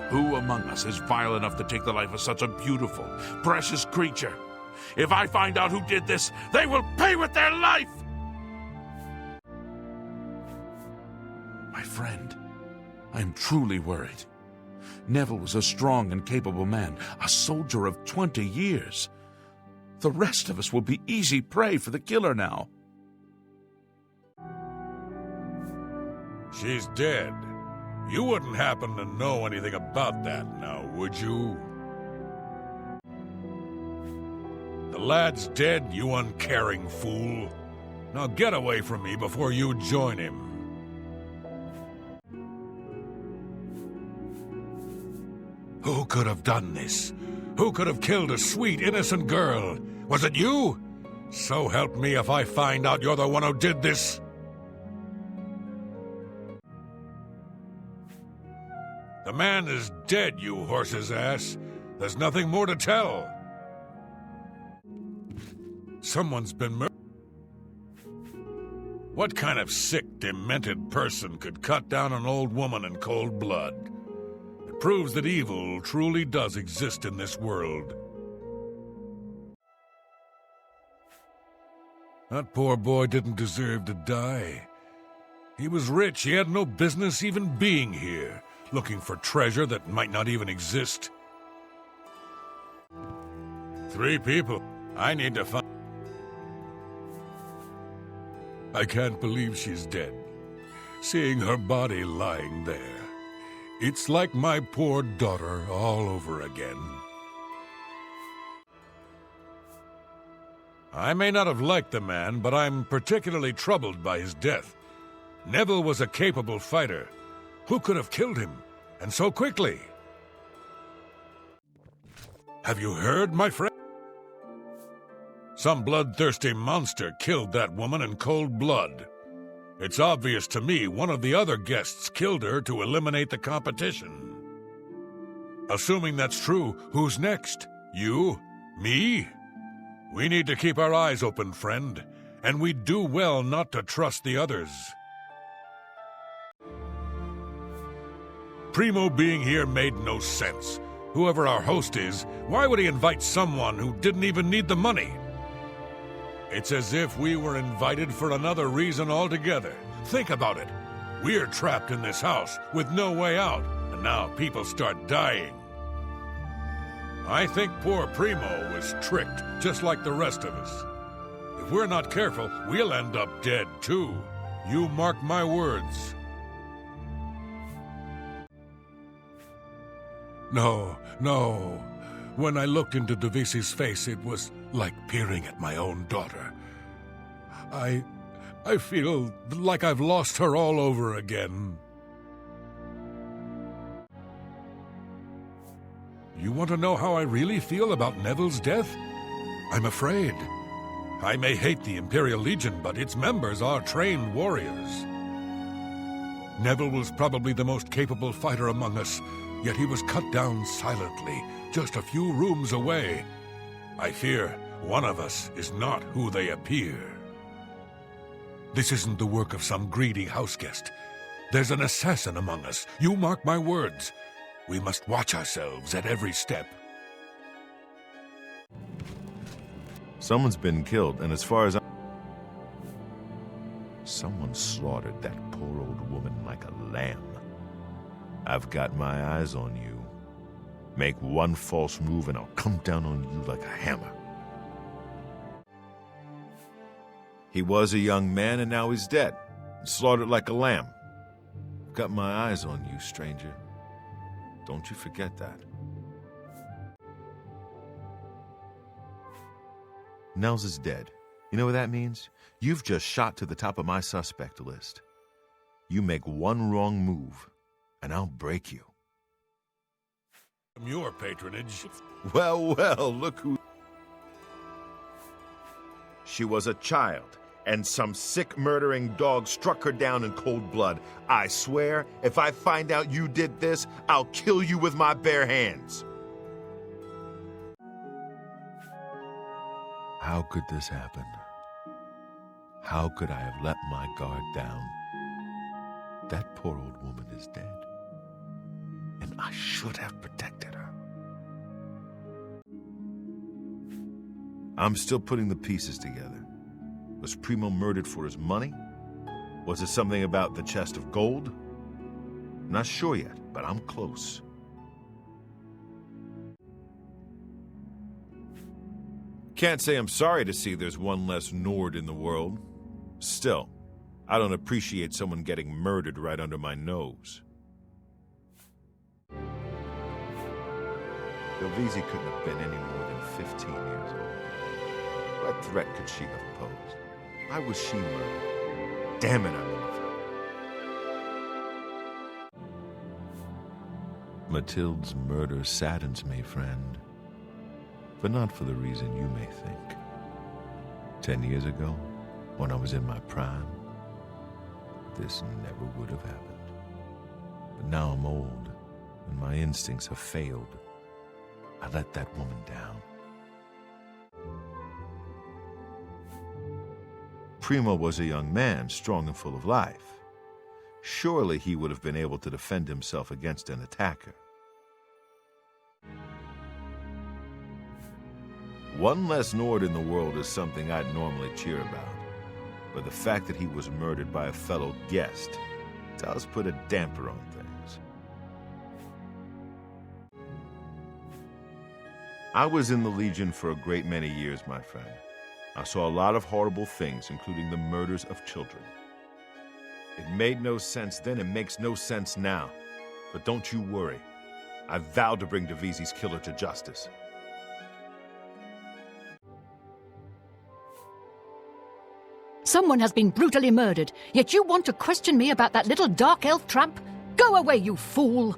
Who among us is vile enough to take the life of such a beautiful, precious creature? If I find out who did this, they will pay with their life! My friend, I am truly worried. Neville was a strong and capable man, a soldier of 20 years. The rest of us will be easy prey for the killer now. She's dead. You wouldn't happen to know anything about that now, would you? The lad's dead, you uncaring fool. Now get away from me before you join him. Who could have done this? Who could have killed a sweet, innocent girl? Was it you? So help me if I find out you're the one who did this. The man is dead, you horse's ass. There's nothing more to tell. Someone's been murdered. What kind of sick, demented person could cut down an old woman in cold blood? It proves that evil truly does exist in this world. That poor boy didn't deserve to die. He was rich. He had no business even being here, looking for treasure that might not even exist. 3 people. I need to find... I can't believe she's dead. Seeing her body lying there. It's like my poor daughter all over again. I may not have liked the man, but I'm particularly troubled by his death. Neville was a capable fighter. Who could have killed him, and so quickly? Have you heard, my friend? Some bloodthirsty monster killed that woman in cold blood. It's obvious to me one of the other guests killed her to eliminate the competition. Assuming that's true, who's next? You? Me? We need to keep our eyes open, friend. and we'd do well not to trust the others. Primo being here made no sense. Whoever our host is, why would he invite someone who didn't even need the money? It's as if we were invited for another reason altogether. Think about it. We're trapped in this house with no way out, and now people start dying. I think poor Primo was tricked, just like the rest of us. If we're not careful, we'll end up dead, too. You mark my words. No. When I looked into Divisi's face, it was like peering at my own daughter. I feel like I've lost her all over again. You want to know how I really feel about Neville's death? I'm afraid. I may hate the Imperial Legion, but its members are trained warriors. Neville was probably the most capable fighter among us, yet he was cut down silently, just a few rooms away. I fear one of us is not who they appear. This isn't the work of some greedy houseguest. There's an assassin among us. You mark my words. We must watch ourselves at every step. Someone's been killed, and as far as someone slaughtered that poor old woman like a lamb. I've got my eyes on you. Make one false move and I'll come down on you like a hammer. He was a young man and now he's dead, slaughtered like a lamb. I've got my eyes on you, stranger. Don't you forget that. Nels is dead. You know what that means? You've just shot to the top of my suspect list. You make one wrong move, and I'll break you. Your patronage. Well, look who... She was a child, and some sick murdering dog struck her down in cold blood. I swear, if I find out you did this, I'll kill you with my bare hands. How could this happen? How could I have let my guard down? That poor old woman is dead, and I should have protected her. I'm still putting the pieces together. Was Primo murdered for his money? Was it something about the chest of gold? Not sure yet, but I'm close. Can't say I'm sorry to see there's one less Nord in the world. Still, I don't appreciate someone getting murdered right under my nose. Delvisi couldn't have been any more than 15 years old. What threat could she have posed? Why was she murdered? Damn it, I love her. Mathilde's murder saddens me, friend. But not for the reason you may think. 10 years ago, when I was in my prime, this never would have happened. But now I'm old, and my instincts have failed. I let that woman down. Primo was a young man, strong and full of life. Surely he would have been able to defend himself against an attacker. One less Nord in the world is something I'd normally cheer about. But the fact that he was murdered by a fellow guest does put a damper on things. I was in the Legion for a great many years, my friend. I saw a lot of horrible things, including the murders of children. It made no sense then, it makes no sense now. But don't you worry. I vowed to bring Divisi's killer to justice. Someone has been brutally murdered, yet you want to question me about that little dark elf tramp? Go away, you fool!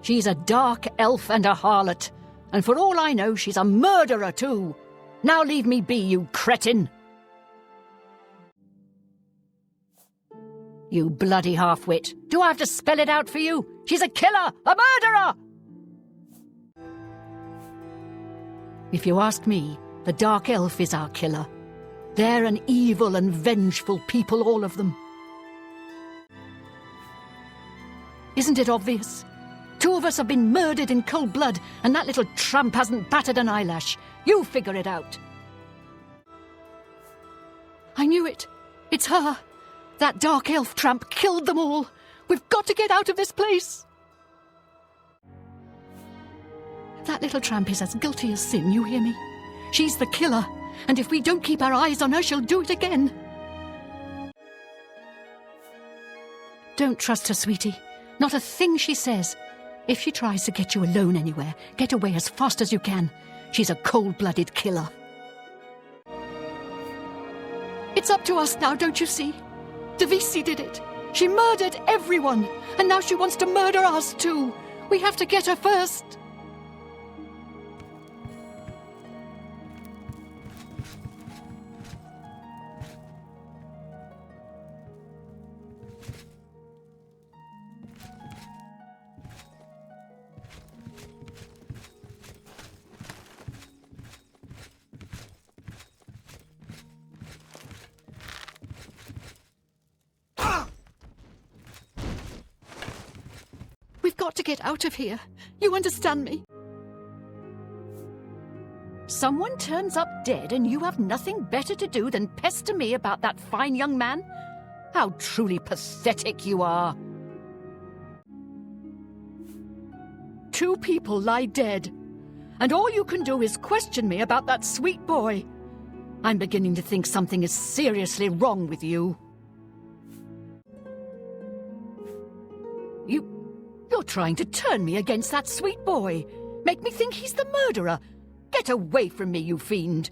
She's a dark elf and a harlot, and for all I know, she's a murderer too. Now leave me be, you cretin! You bloody half-wit. Do I have to spell it out for you? She's a killer! A murderer! If you ask me, the Dark Elf is our killer. They're an evil and vengeful people, all of them. Isn't it obvious? 2 of us have been murdered in cold blood, and that little tramp hasn't batted an eyelash. You figure it out. I knew it. It's her. That Dark Elf tramp killed them all. We've got to get out of this place. That little tramp is as guilty as sin, you hear me? She's the killer, and if we don't keep our eyes on her, she'll do it again. Don't trust her, sweetie. Not a thing she says. If she tries to get you alone anywhere, get away as fast as you can. She's a cold-blooded killer. It's up to us now, don't you see? Davisi did it. She murdered everyone, and now she wants to murder us too. We have to get her first. We've got to get out of here. You understand me? Someone turns up dead and you have nothing better to do than pester me about that fine young man? How truly pathetic you are. 2 people lie dead, and all you can do is question me about that sweet boy. I'm beginning to think something is seriously wrong with you. You're trying to turn me against that sweet boy. Make me think he's the murderer. Get away from me, you fiend.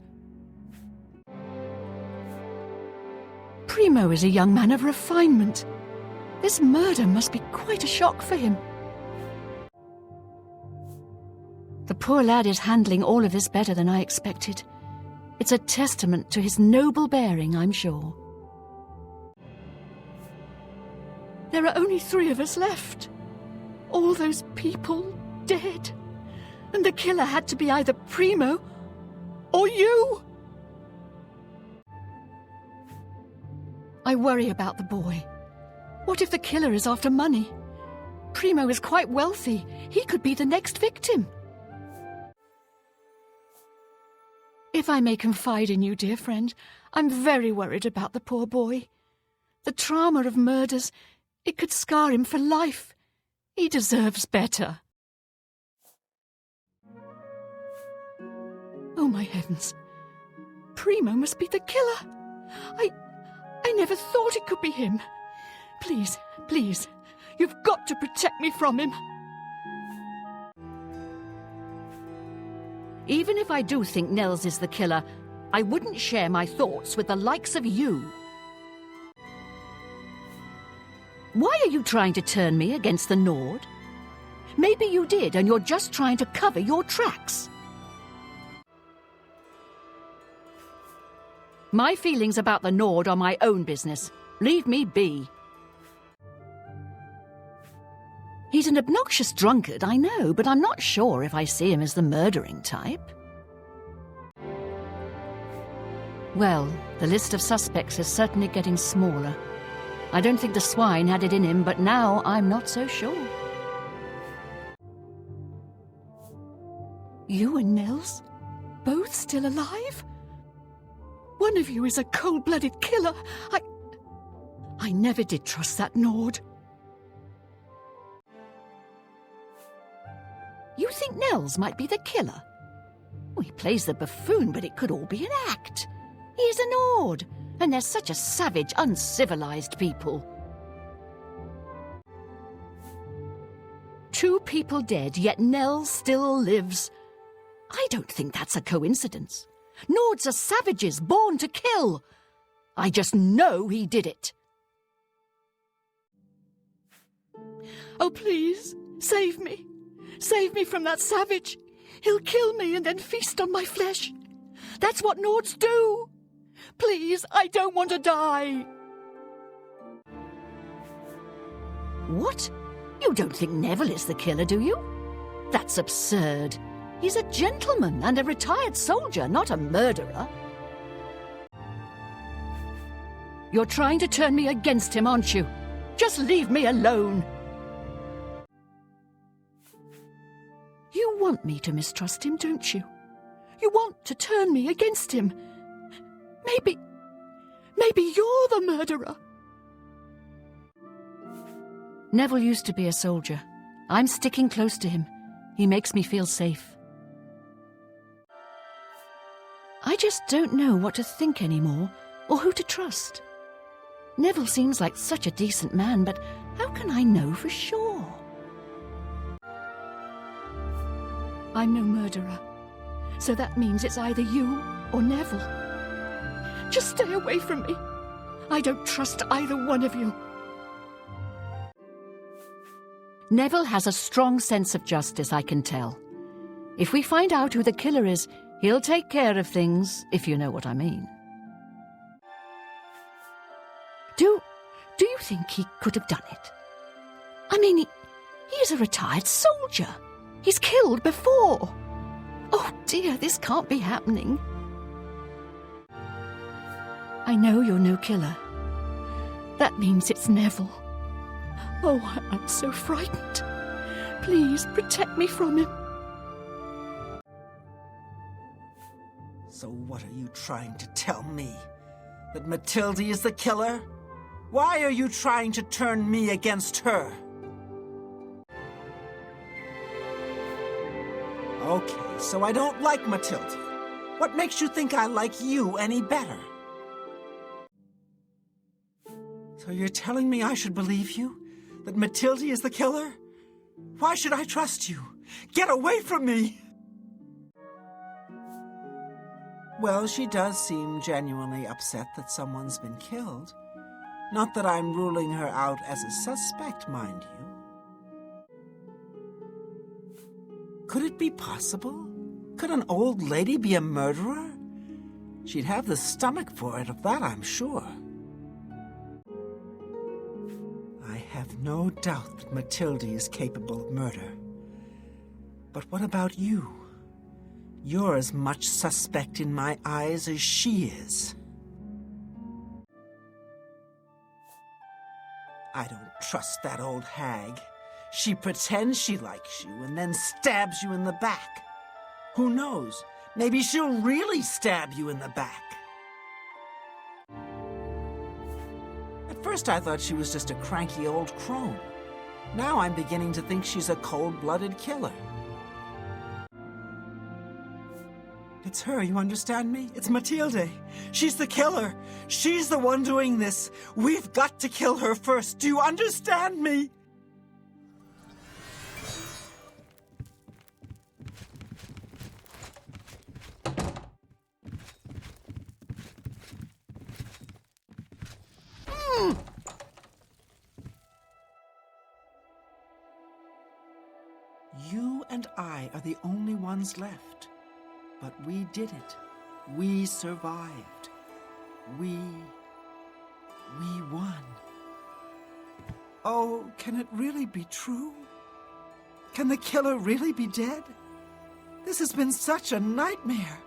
Primo is a young man of refinement. This murder must be quite a shock for him. The poor lad is handling all of this better than I expected. It's a testament to his noble bearing, I'm sure. There are only 3 of us left. All those people dead. And the killer had to be either Primo or you. I worry about the boy. What if the killer is after money? Primo is quite wealthy. He could be the next victim. If I may confide in you, dear friend, I'm very worried about the poor boy. The trauma of murders, it could scar him for life. He deserves better. Oh, my heavens. Primo must be the killer. I never thought it could be him. Please, please, you've got to protect me from him. Even if I do think Nels is the killer, I wouldn't share my thoughts with the likes of you. Why are you trying to turn me against the Nord? Maybe you did, and you're just trying to cover your tracks. My feelings about the Nord are my own business. Leave me be. He's an obnoxious drunkard, I know, but I'm not sure if I see him as the murdering type. Well, the list of suspects is certainly getting smaller. I don't think the swine had it in him, but now I'm not so sure. You and Nels? Both still alive? One of you is a cold-blooded killer. I never did trust that Nord. You think Nels might be the killer? Well, he plays the buffoon, but it could all be an act. He is a Nord, and they're such a savage, uncivilized people. 2 people dead, yet Nels still lives. I don't think that's a coincidence. Nords are savages, born to kill. I just know he did it. Oh, please, save me. Save me from that savage. He'll kill me and then feast on my flesh. That's what Nords do. Please, I don't want to die. What? You don't think Neville is the killer, do you? That's absurd. He's a gentleman and a retired soldier, not a murderer. You're trying to turn me against him, aren't you? Just leave me alone. You want me to mistrust him, don't you? You want to turn me against him. Maybe you're the murderer. Neville used to be a soldier. I'm sticking close to him. He makes me feel safe. I just don't know what to think anymore, or who to trust. Neville seems like such a decent man, but how can I know for sure? I'm no murderer, so that means it's either you or Neville. Just stay away from me. I don't trust either one of you. Neville has a strong sense of justice, I can tell. If we find out who the killer is, he'll take care of things, if you know what I mean. Do you think he could have done it? I mean, he's a retired soldier. He's killed before. Oh dear, this can't be happening. I know you're no killer. That means it's Neville. Oh, I'm so frightened. Please protect me from him. So what are you trying to tell me? That Matilda is the killer? Why are you trying to turn me against her? Okay, so I don't like Matilda. What makes you think I like you any better? So you're telling me I should believe you? That Matilda is the killer? Why should I trust you? Get away from me! Well, she does seem genuinely upset that someone's been killed. Not that I'm ruling her out as a suspect, mind you. Could it be possible? Could an old lady be a murderer? She'd have the stomach for it, of that I'm sure. I have no doubt that Matilda is capable of murder. But what about you? You're as much suspect in my eyes as she is. I don't trust that old hag. She pretends she likes you and then stabs you in the back. Who knows? Maybe she'll really stab you in the back. At first I thought she was just a cranky old crone. Now I'm beginning to think she's a cold-blooded killer. It's her, you understand me? It's Matilda. She's the killer. She's the one doing this. We've got to kill her first. Do you understand me? You and I are the only ones left. But we did it. We survived. We won. Oh, can it really be true? Can the killer really be dead? This has been such a nightmare.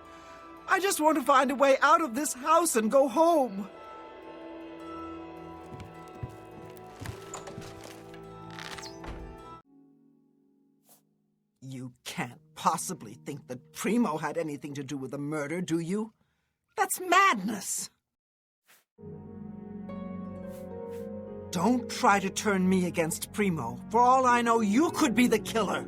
I just want to find a way out of this house and go home. You can't possibly think that Primo had anything to do with the murder, do you? That's madness! Don't try to turn me against Primo. For all I know, you could be the killer.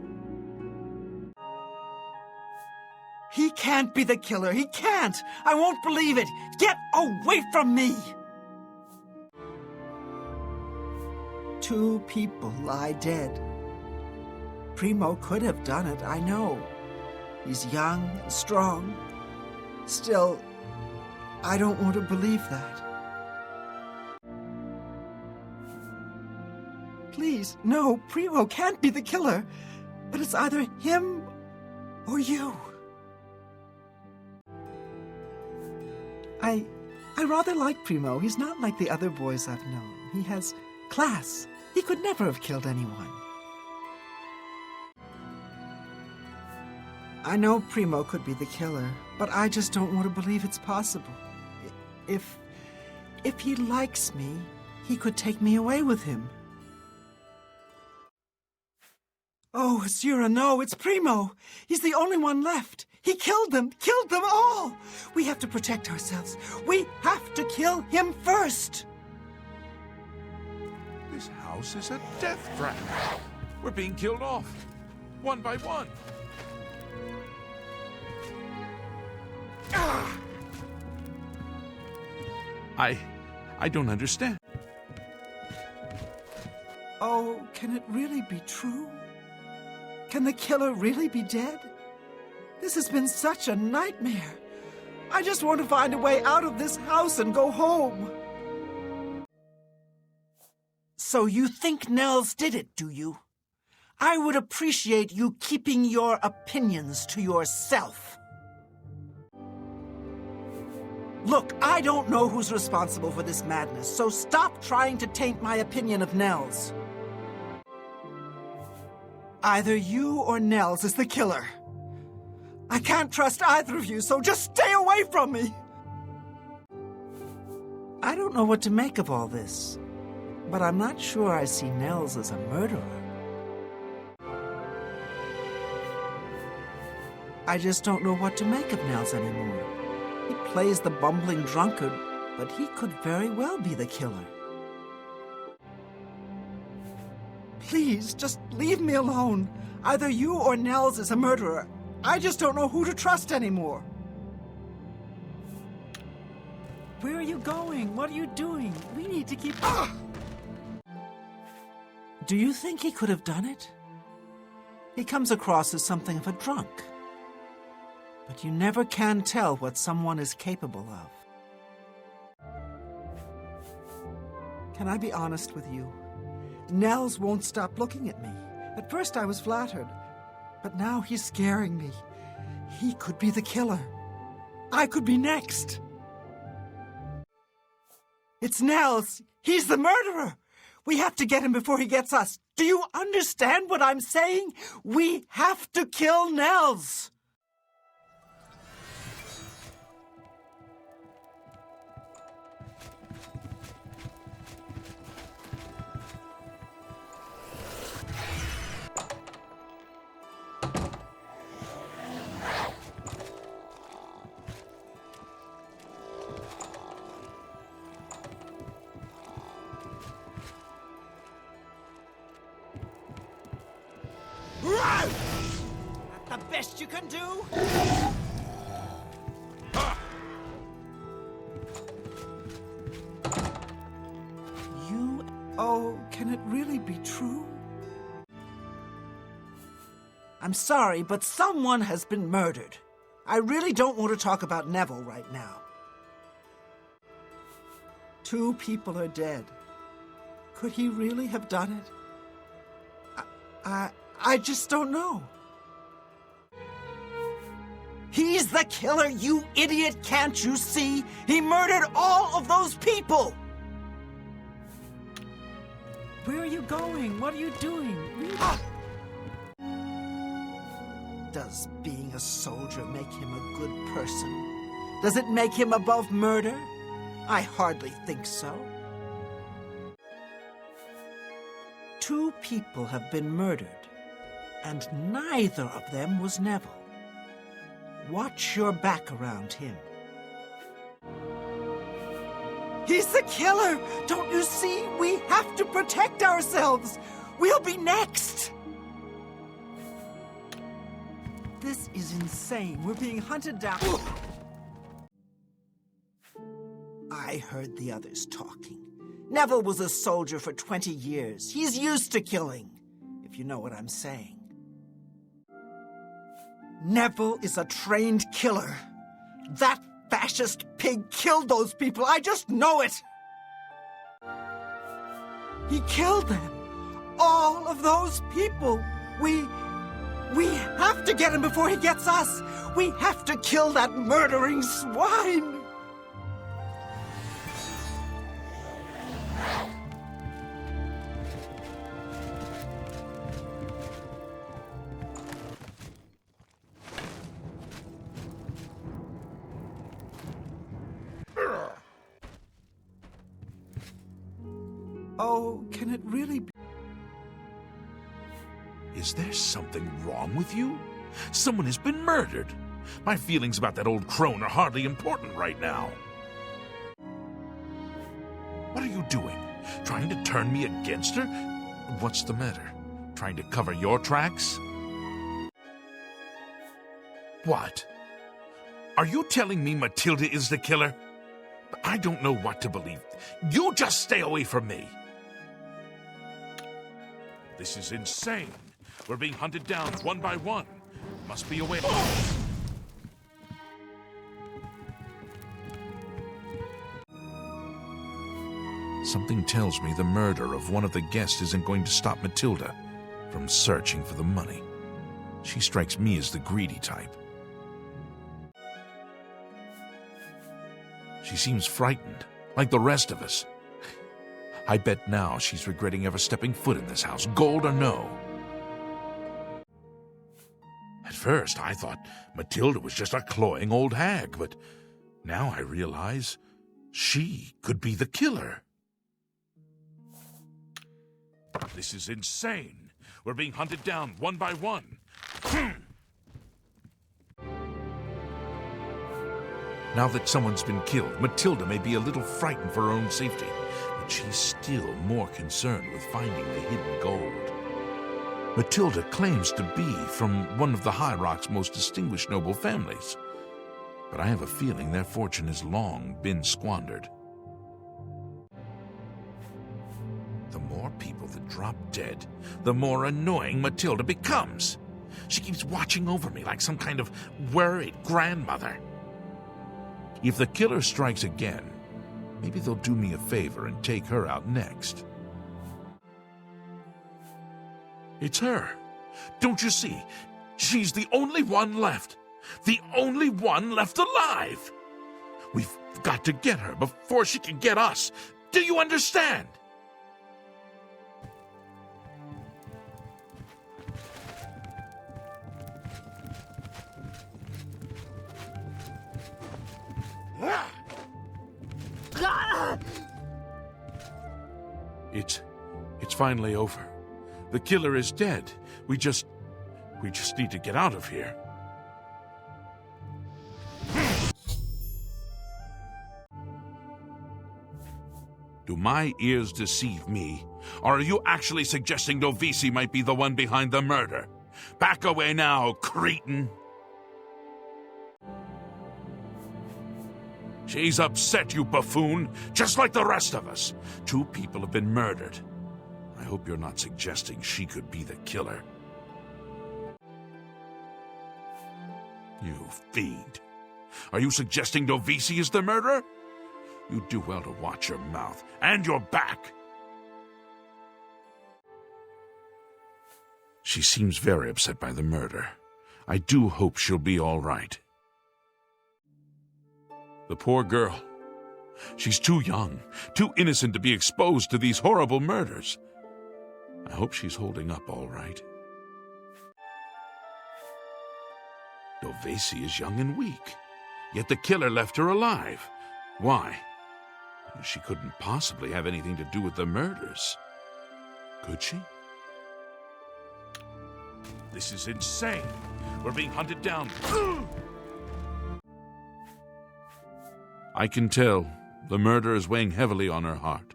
He can't be the killer. He can't. I won't believe it. Get away from me! 2 people lie dead. Primo could have done it, I know. He's young and strong. Still, I don't want to believe that. Please, no, Primo can't be the killer. But it's either him or you. I rather like Primo. He's not like the other boys I've known. He has class. He could never have killed anyone. I know Primo could be the killer, but I just don't want to believe it's possible. If he likes me, he could take me away with him. Oh, Zira, no, it's Primo. He's the only one left. He killed them all. We have to protect ourselves. We have to kill him first. This house is a death trap. We're being killed off, one by one. I don't understand. Oh, can it really be true? Can the killer really be dead? This has been such a nightmare. I just want to find a way out of this house and go home. So you think Nels did it, do you? I would appreciate you keeping your opinions to yourself. Look, I don't know who's responsible for this madness, so stop trying to taint my opinion of Nels. Either you or Nels is the killer. I can't trust either of you, so just stay away from me! I don't know what to make of all this, but I'm not sure I see Nels as a murderer. I just don't know what to make of Nels anymore. He plays the bumbling drunkard, but he could very well be the killer. Please, just leave me alone. Either you or Nels is a murderer. I just don't know who to trust anymore. Where are you going? What are you doing? We need to keep... Do you think he could have done it? He comes across as something of a drunk. But you never can tell what someone is capable of. Can I be honest with you? Nels won't stop looking at me. At first I was flattered, but now he's scaring me. He could be the killer. I could be next. It's Nels. He's the murderer. We have to get him before he gets us. Do you understand what I'm saying? We have to kill Nels. That the best you can do? Oh, can it really be true? I'm sorry, but someone has been murdered. I really don't want to talk about Neville right now. 2 people are dead. Could he really have done it? I just don't know. He's the killer, you idiot! Can't you see? He murdered all of those people! Where are you going? What are you doing? Does being a soldier make him a good person? Does it make him above murder? I hardly think so. 2 people have been murdered, and neither of them was Neville. Watch your back around him. He's the killer! Don't you see? We have to protect ourselves! We'll be next! This is insane. We're being hunted down. I heard the others talking. Neville was a soldier for 20 years. He's used to killing, if you know what I'm saying. Neville is a trained killer. That fascist pig killed those people. I just know it. He killed them. All of those people. We have to get him before he gets us. We have to kill that murdering swine. Oh, can it really be? Is there something wrong with you? Someone has been murdered. My feelings about that old crone are hardly important right now. What are you doing? Trying to turn me against her? What's the matter? Trying to cover your tracks? What? Are you telling me Matilda is the killer? I don't know what to believe. You just stay away from me. This is insane. We're being hunted down one by one. Must be a way. Something tells me the murder of one of the guests isn't going to stop Matilda from searching for the money. She strikes me as the greedy type. She seems frightened, like the rest of us. I bet now she's regretting ever stepping foot in this house, gold or no. At first, I thought Matilda was just a cloying old hag, but now I realize she could be the killer. This is insane. We're being hunted down one by one. Now that someone's been killed, Matilda may be a little frightened for her own safety, but she's still more concerned with finding the hidden gold. Matilda claims to be from one of the High Rock's most distinguished noble families, but I have a feeling their fortune has long been squandered. The more people that drop dead, the more annoying Matilda becomes. She keeps watching over me like some kind of worried grandmother. If the killer strikes again, maybe they'll do me a favor and take her out next. It's her. Don't you see? She's the only one left. The only one left alive. We've got to get her before she can get us. Do you understand? It's finally over. The killer is dead. We just need to get out of here. Do my ears deceive me? Or are you actually suggesting Dovisi might be the one behind the murder? Back away now, cretin! She's upset, you buffoon, just like the rest of us. 2 people have been murdered. I hope you're not suggesting she could be the killer. You fiend. Are you suggesting Dovisi is the murderer? You do well to watch your mouth and your back. She seems very upset by the murder. I do hope she'll be all right. The poor girl. She's too young, too innocent to be exposed to these horrible murders. I hope she's holding up all right. Dovisi is young and weak, yet the killer left her alive. Why? She couldn't possibly have anything to do with the murders. Could she? This is insane. We're being hunted down. I can tell the murder is weighing heavily on her heart.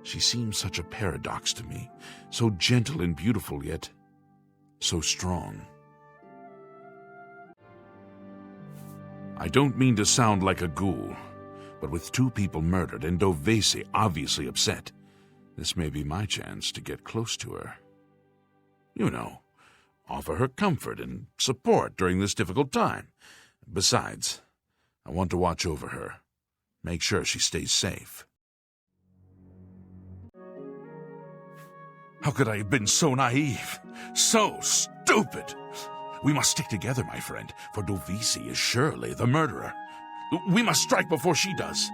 She seems such a paradox to me, so gentle and beautiful, yet so strong. I don't mean to sound like a ghoul, but with 2 people murdered and Dovisi obviously upset, this may be my chance to get close to her. You know, offer her comfort and support during this difficult time. Besides, I want to watch over her, make sure she stays safe. How could I have been so naive? So stupid! We must stick together, my friend, for Dovisi is surely the murderer. We must strike before she does.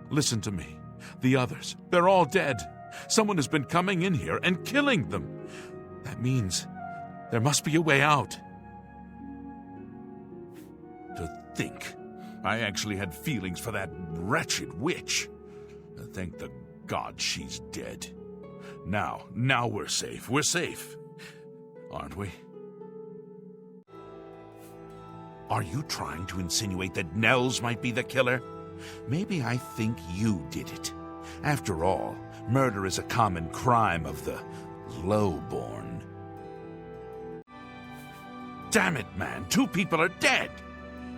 Listen to me. The others, they're all dead. Someone has been coming in here and killing them. That means there must be a way out. To think, I actually had feelings for that wretched witch. Thank the gods she's dead. Now we're safe. We're safe. Aren't we? Are you trying to insinuate that Nels might be the killer? Maybe I think you did it. After all, murder is a common crime of the lowborn. Damn it, man. 2 people are dead.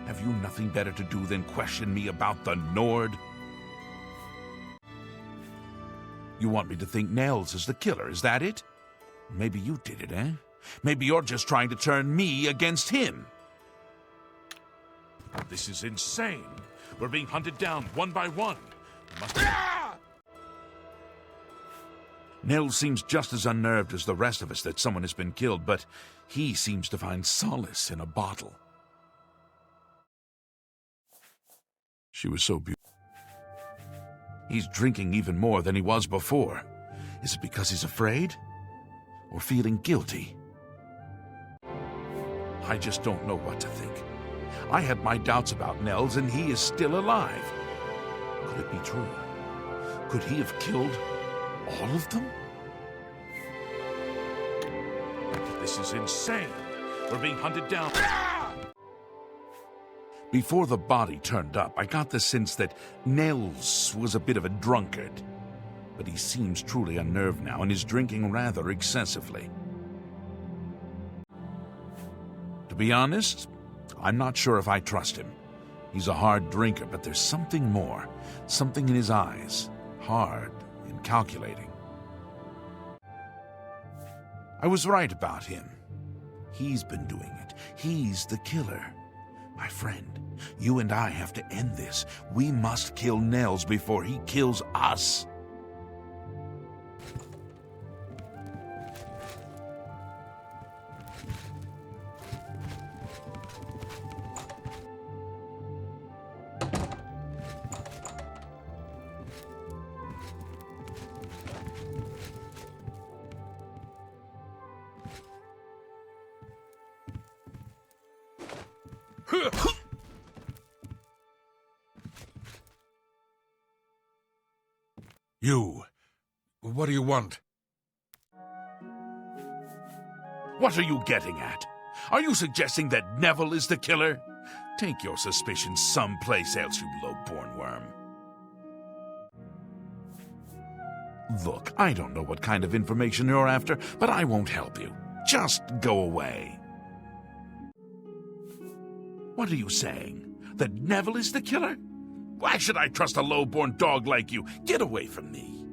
Have you nothing better to do than question me about the Nord? You want me to think Nels is the killer, is that it? Maybe you did it, eh? Maybe you're just trying to turn me against him. This is insane. We're being hunted down one by one. Nels seems just as unnerved as the rest of us that someone has been killed, but he seems to find solace in a bottle. She was so beautiful. He's drinking even more than he was before. Is it because he's afraid? Or feeling guilty? I just don't know what to think. I had my doubts about Nels, and he is still alive. Could it be true? Could he have killed all of them? This is insane. We're being hunted down. Before the body turned up, I got the sense that Nels was a bit of a drunkard. But he seems truly unnerved now and is drinking rather excessively. To be honest, I'm not sure if I trust him. He's a hard drinker, but there's something more. Something in his eyes. Hard and calculating. I was right about him. He's been doing it. He's the killer. My friend, you and I have to end this. We must kill Nels before he kills us. You. What do you want? What are you getting at? Are you suggesting that Neville is the killer? Take your suspicions someplace else, you low-born worm. Look, I don't know what kind of information you're after, but I won't help you. Just go away. What are you saying? That Neville is the killer? Why should I trust a low-born dog like you? Get away from me.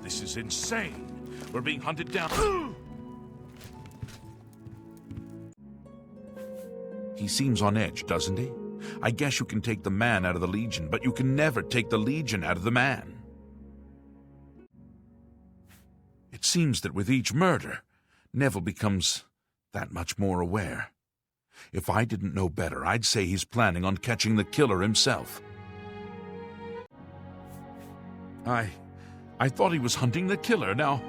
This is insane. We're being hunted down. He seems on edge, doesn't he? I guess you can take the man out of the Legion, but you can never take the Legion out of the man. It seems that with each murder, Neville becomes that much more aware. If I didn't know better, I'd say he's planning on catching the killer himself. I thought he was hunting the killer. Now,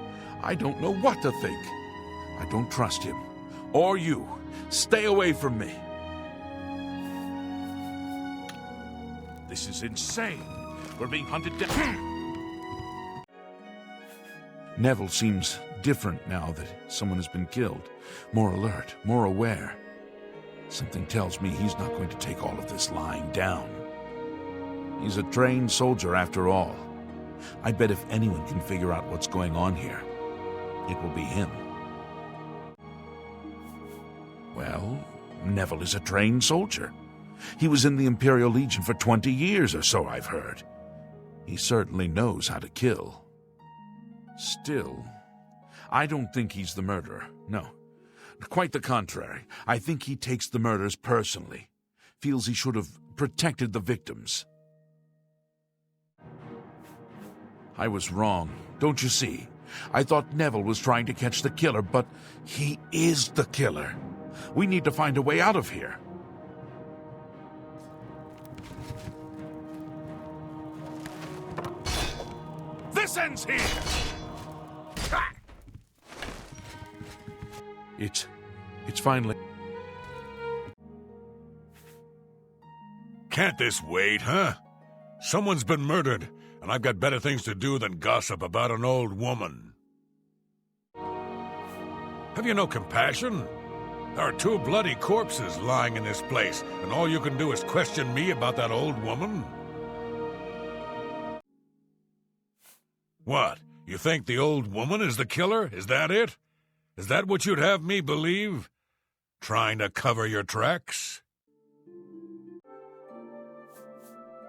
I don't know what to think. I don't trust him. Or you. Stay away from me. This is insane. We're being hunted down. Neville seems different now that someone has been killed. More alert, more aware. Something tells me he's not going to take all of this lying down. He's a trained soldier after all. I bet if anyone can figure out what's going on here, it will be him. Well, Neville is a trained soldier. He was in the Imperial Legion for 20 years or so, I've heard. He certainly knows how to kill. Still, I don't think he's the murderer, no. Quite the contrary. I think he takes the murders personally. Feels he should have protected the victims. I was wrong, don't you see? I thought Neville was trying to catch the killer, but he is the killer. We need to find a way out of here. This ends here! It's finally... Can't this wait, huh? Someone's been murdered, and I've got better things to do than gossip about an old woman. Have you no compassion? There are 2 bloody corpses lying in this place, and all you can do is question me about that old woman? What? You think the old woman is the killer? Is that it? Is that what you'd have me believe? Trying to cover your tracks?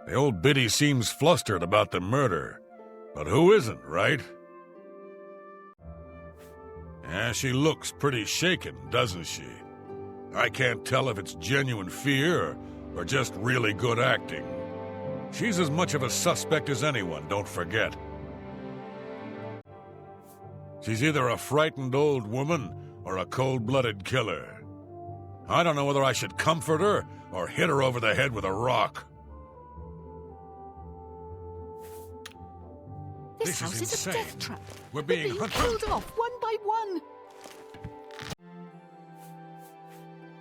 The old biddy seems flustered about the murder, but who isn't, right? Yeah, she looks pretty shaken, doesn't she? I can't tell if it's genuine fear or just really good acting. She's as much of a suspect as anyone, don't forget. She's either a frightened old woman or a cold-blooded killer. I don't know whether I should comfort her or hit her over the head with a rock. This house is a death trap. We're being killed off one by one.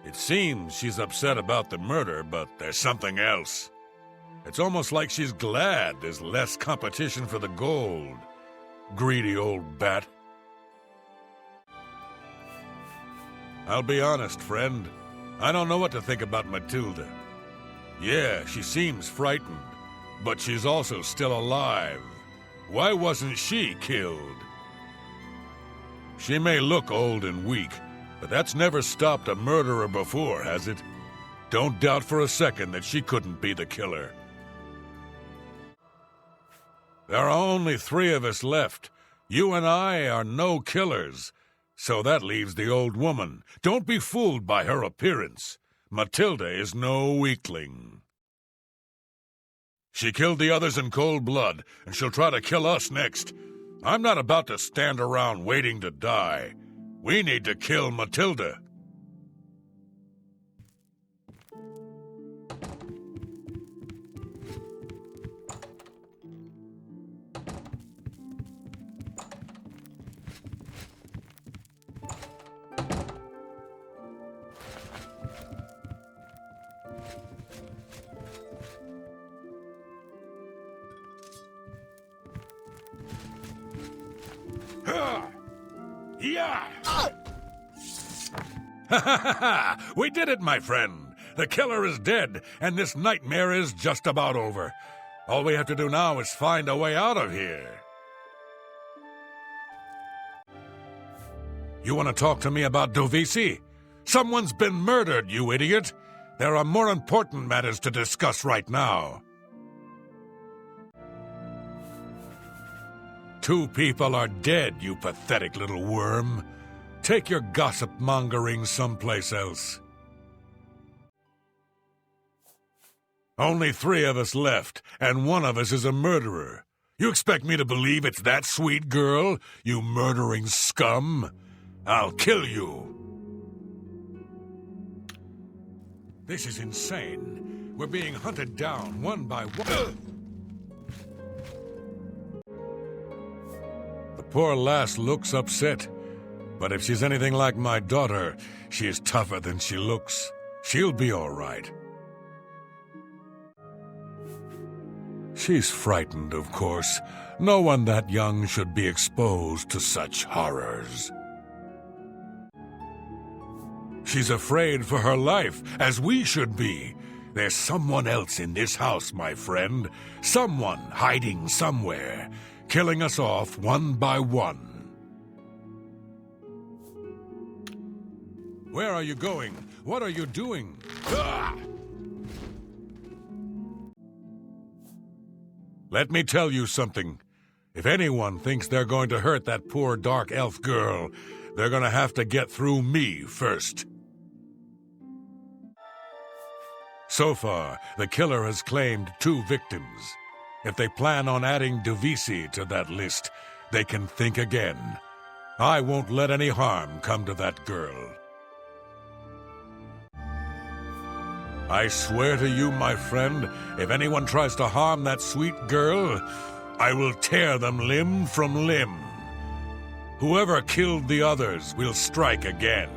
It seems she's upset about the murder, but there's something else. It's almost like she's glad there's less competition for the gold. Greedy old bat. I'll be honest, friend. I don't know what to think about Matilda. Yeah, she seems frightened, but she's also still alive. Why wasn't she killed? She may look old and weak, but that's never stopped a murderer before, has it? Don't doubt for a second that she couldn't be the killer. There are only 3 of us left. You and I are no killers, so that leaves the old woman. Don't be fooled by her appearance. Matilda is no weakling. She killed the others in cold blood, and she'll try to kill us next. I'm not about to stand around waiting to die. We need to kill Matilda. Yeah! We did it, my friend. The killer is dead, and this nightmare is just about over. All we have to do now is find a way out of here. You want to talk to me about Dovisi? Someone's been murdered, you idiot. There are more important matters to discuss right now. 2 people are dead, you pathetic little worm. Take your gossip-mongering someplace else. Only 3 of us left, and one of us is a murderer. You expect me to believe it's that sweet girl, you murdering scum? I'll kill you. This is insane. We're being hunted down one by one. The poor lass looks upset. But if she's anything like my daughter, she is tougher than she looks. She'll be all right. She's frightened, of course. No one that young should be exposed to such horrors. She's afraid for her life, as we should be. There's someone else in this house, my friend. Someone hiding somewhere, killing us off one by one. Where are you going? What are you doing? Ah! Let me tell you something. If anyone thinks they're going to hurt that poor dark elf girl, they're going to have to get through me first. So far, the killer has claimed 2 victims. If they plan on adding Dovisi to that list, they can think again. I won't let any harm come to that girl. I swear to you, my friend, if anyone tries to harm that sweet girl, I will tear them limb from limb. Whoever killed the others will strike again.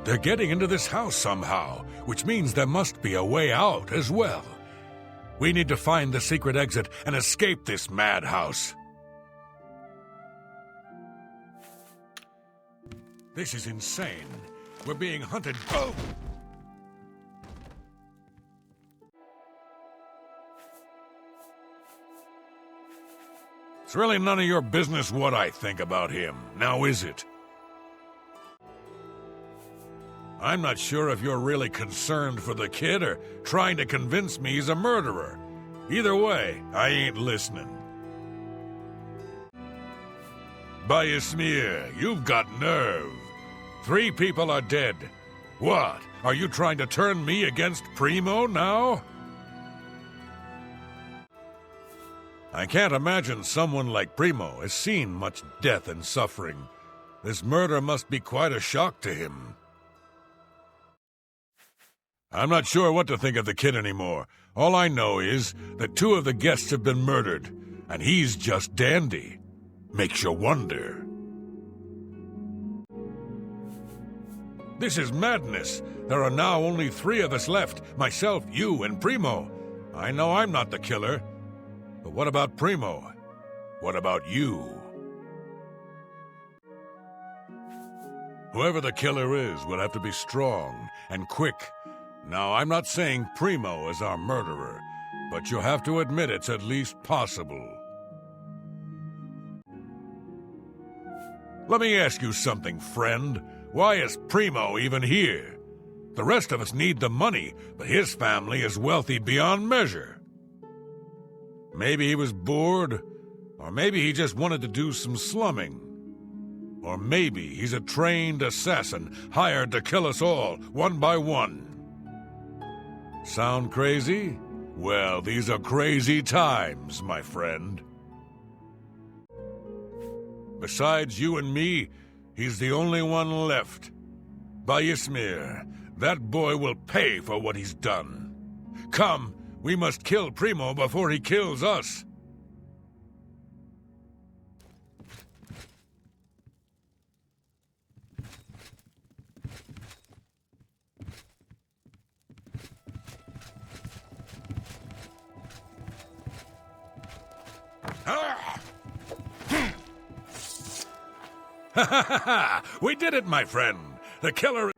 They're getting into this house somehow, which means there must be a way out as well. We need to find the secret exit and escape this madhouse. This is insane. We're being hunted. Oh! It's really none of your business what I think about him, now is it? I'm not sure if you're really concerned for the kid or trying to convince me he's a murderer. Either way, I ain't listening. Bayasmir, you've got nerve. 3 people are dead. What? Are you trying to turn me against Primo now? I can't imagine someone like Primo has seen much death and suffering. This murder must be quite a shock to him. I'm not sure what to think of the kid anymore. All I know is that 2 of the guests have been murdered, and he's just dandy. Makes you wonder. This is madness. There are now only 3 of us left, myself, you, and Primo. I know I'm not the killer. But what about Primo? What about you? Whoever the killer is will have to be strong and quick. Now, I'm not saying Primo is our murderer, but you have to admit it's at least possible. Let me ask you something, friend. Why is Primo even here? The rest of us need the money, but his family is wealthy beyond measure. Maybe he was bored, or maybe he just wanted to do some slumming. Or maybe he's a trained assassin hired to kill us all, one by one. Sound crazy? Well, these are crazy times, my friend. Besides you and me, he's the only one left. Bayasmir, that boy will pay for what he's done. Come, we must kill Primo before he kills us. We did it, my friend. The killer...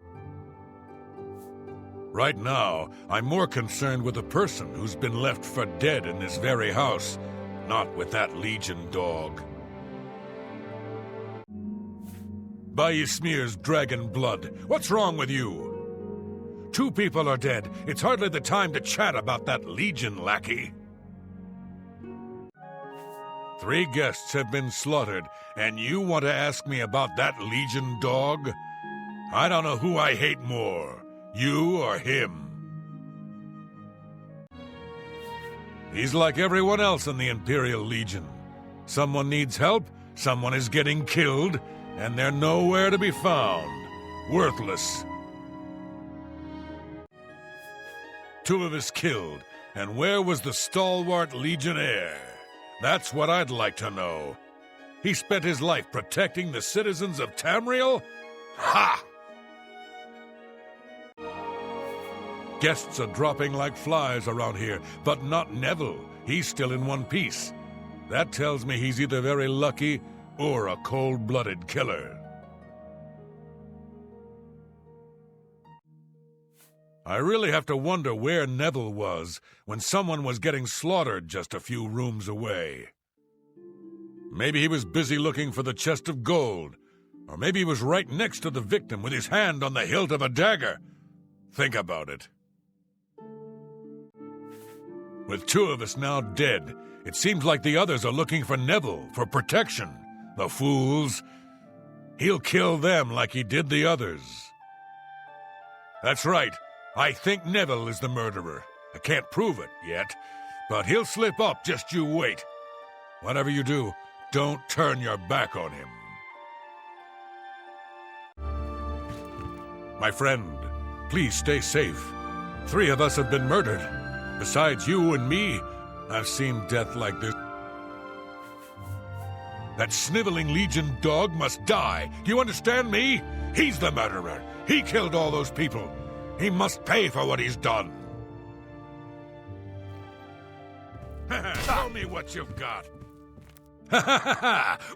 Right now, I'm more concerned with the person who's been left for dead in this very house, not with that Legion dog. Bayasmir's dragon blood. What's wrong with you? 2 people are dead. It's hardly the time to chat about that Legion lackey. 3 guests have been slaughtered, and you want to ask me about that Legion dog? I don't know who I hate more, you or him. He's like everyone else in the Imperial Legion. Someone needs help, someone is getting killed, and they're nowhere to be found. Worthless. 2 of us killed, and where was the stalwart Legionnaire? That's what I'd like to know. He spent his life protecting the citizens of Tamriel? Ha! Guests are dropping like flies around here, but not Neville. He's still in one piece. That tells me he's either very lucky or a cold-blooded killer. I really have to wonder where Neville was when someone was getting slaughtered just a few rooms away. Maybe he was busy looking for the chest of gold, or maybe he was right next to the victim with his hand on the hilt of a dagger. Think about it. With 2 of us now dead, it seems like the others are looking for Neville for protection. The fools. He'll kill them like he did the others. That's right. I think Neville is the murderer. I can't prove it yet, but he'll slip up, just you wait. Whatever you do, don't turn your back on him. My friend, please stay safe. 3 of us have been murdered. Besides you and me, I've seen death like this. That sniveling Legion dog must die. Do you understand me? He's the murderer. He killed all those people. He must pay for what he's done. Show me what you've got.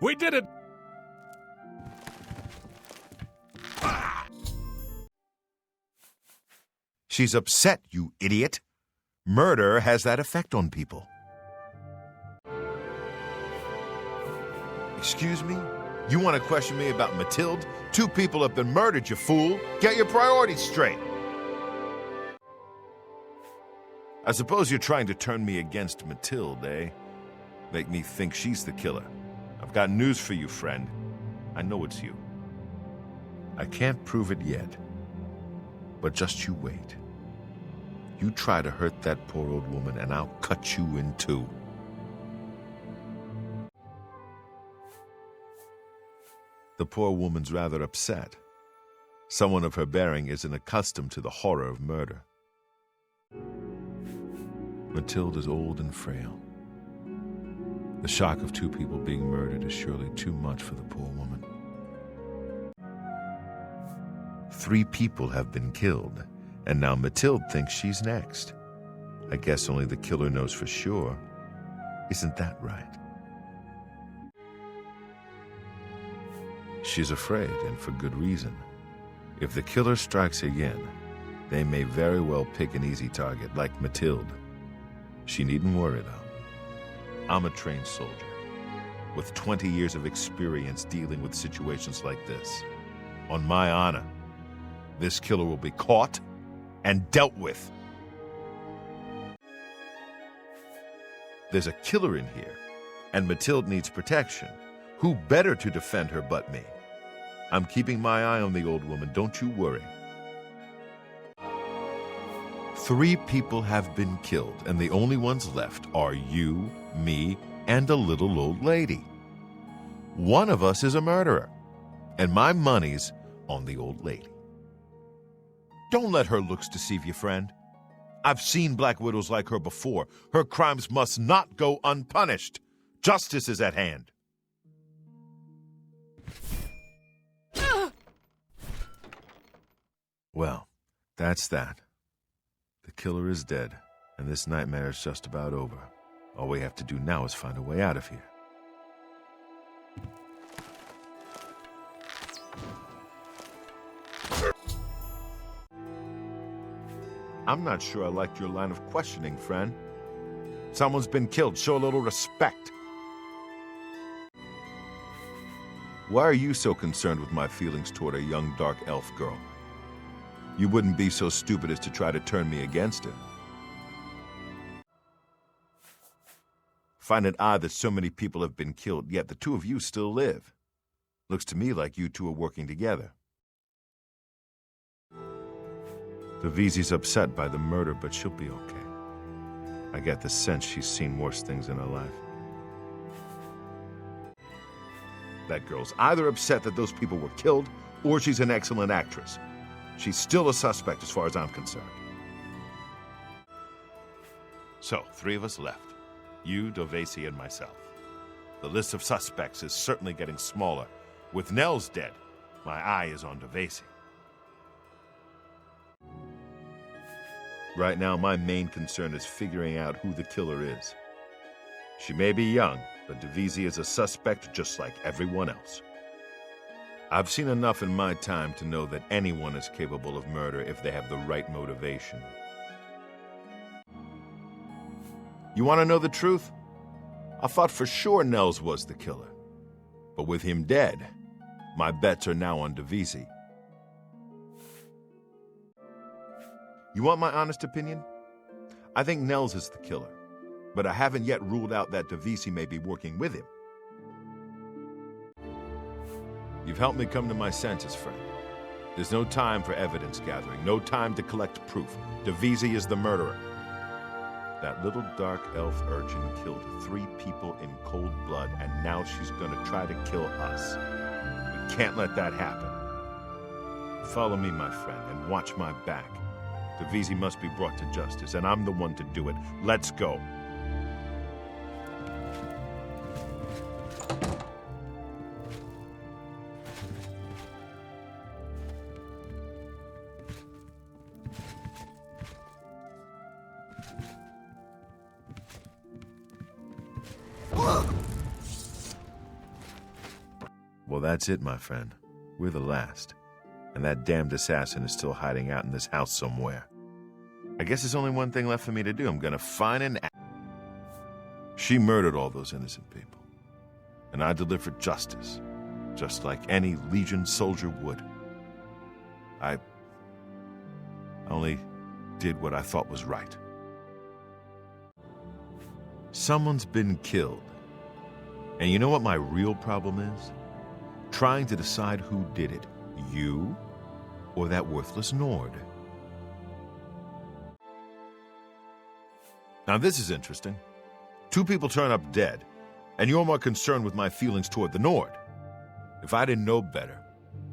We did it. She's upset, you idiot. Murder has that effect on people. Excuse me? You want to question me about Mathilde? 2 people have been murdered, you fool. Get your priorities straight. I suppose you're trying to turn me against Mathilde, eh? Make me think she's the killer. I've got news for you, friend. I know it's you. I can't prove it yet. But just you wait. You try to hurt that poor old woman, and I'll cut you in 2. The poor woman's rather upset. Someone of her bearing isn't accustomed to the horror of murder. Mathilde is old and frail. The shock of 2 people being murdered is surely too much for the poor woman. 3 people have been killed, and now Mathilde thinks she's next. I guess only the killer knows for sure. Isn't that right? She's afraid, and for good reason. If the killer strikes again, they may very well pick an easy target, like Mathilde. She needn't worry, though. I'm a trained soldier, with 20 years of experience dealing with situations like this. On my honor, this killer will be caught and dealt with. There's a killer in here, and Mathilde needs protection. Who better to defend her but me? I'm keeping my eye on the old woman, don't you worry. 3 people have been killed, and the only ones left are you, me, and a little old lady. One of us is a murderer, and my money's on the old lady. Don't let her looks deceive you, friend. I've seen Black Widows like her before. Her crimes must not go unpunished. Justice is at hand. Well, that's that. The killer is dead, and this nightmare is just about over. All we have to do now is find a way out of here. I'm not sure I like your line of questioning, friend. Someone's been killed. Show a little respect. Why are you so concerned with my feelings toward a young dark elf girl? You wouldn't be so stupid as to try to turn me against her. Find it odd that so many people have been killed, yet the 2 of you still live. Looks to me like you 2 are working together. Devise's upset by the murder, but she'll be okay. I get the sense she's seen worse things in her life. That girl's either upset that those people were killed, or she's an excellent actress. She's still a suspect as far as I'm concerned. So, 3 of us left. You, Dovesi, and myself. The list of suspects is certainly getting smaller. With Nels dead, my eye is on Dovesi. Right now, my main concern is figuring out who the killer is. She may be young, but Dovesi is a suspect just like everyone else. I've seen enough in my time to know that anyone is capable of murder if they have the right motivation. You want to know the truth? I thought for sure Nels was the killer. But with him dead, my bets are now on Dovesi. You want my honest opinion? I think Nels is the killer, but I haven't yet ruled out that Dovesi may be working with him. You've helped me come to my senses, friend. There's no time for evidence gathering, no time to collect proof. Dovesi is the murderer. That little dark elf urchin killed 3 people in cold blood, and now she's gonna try to kill us. We can't let that happen. Follow me, my friend, and watch my back. Dovesi must be brought to justice, and I'm the one to do it. Let's go. that's it, my friend. We're the last. And that damned assassin is still hiding out in this house somewhere. I guess there's only one thing left for me to do. I'm gonna find an... She murdered all those innocent people. And I delivered justice, just like any Legion soldier would. I only did what I thought was right. Someone's been killed. And you know what my real problem is? Trying to decide who did it. You or that worthless Nord. Now this is interesting. 2 people turn up dead, and you're more concerned with my feelings toward the Nord. If I didn't know better,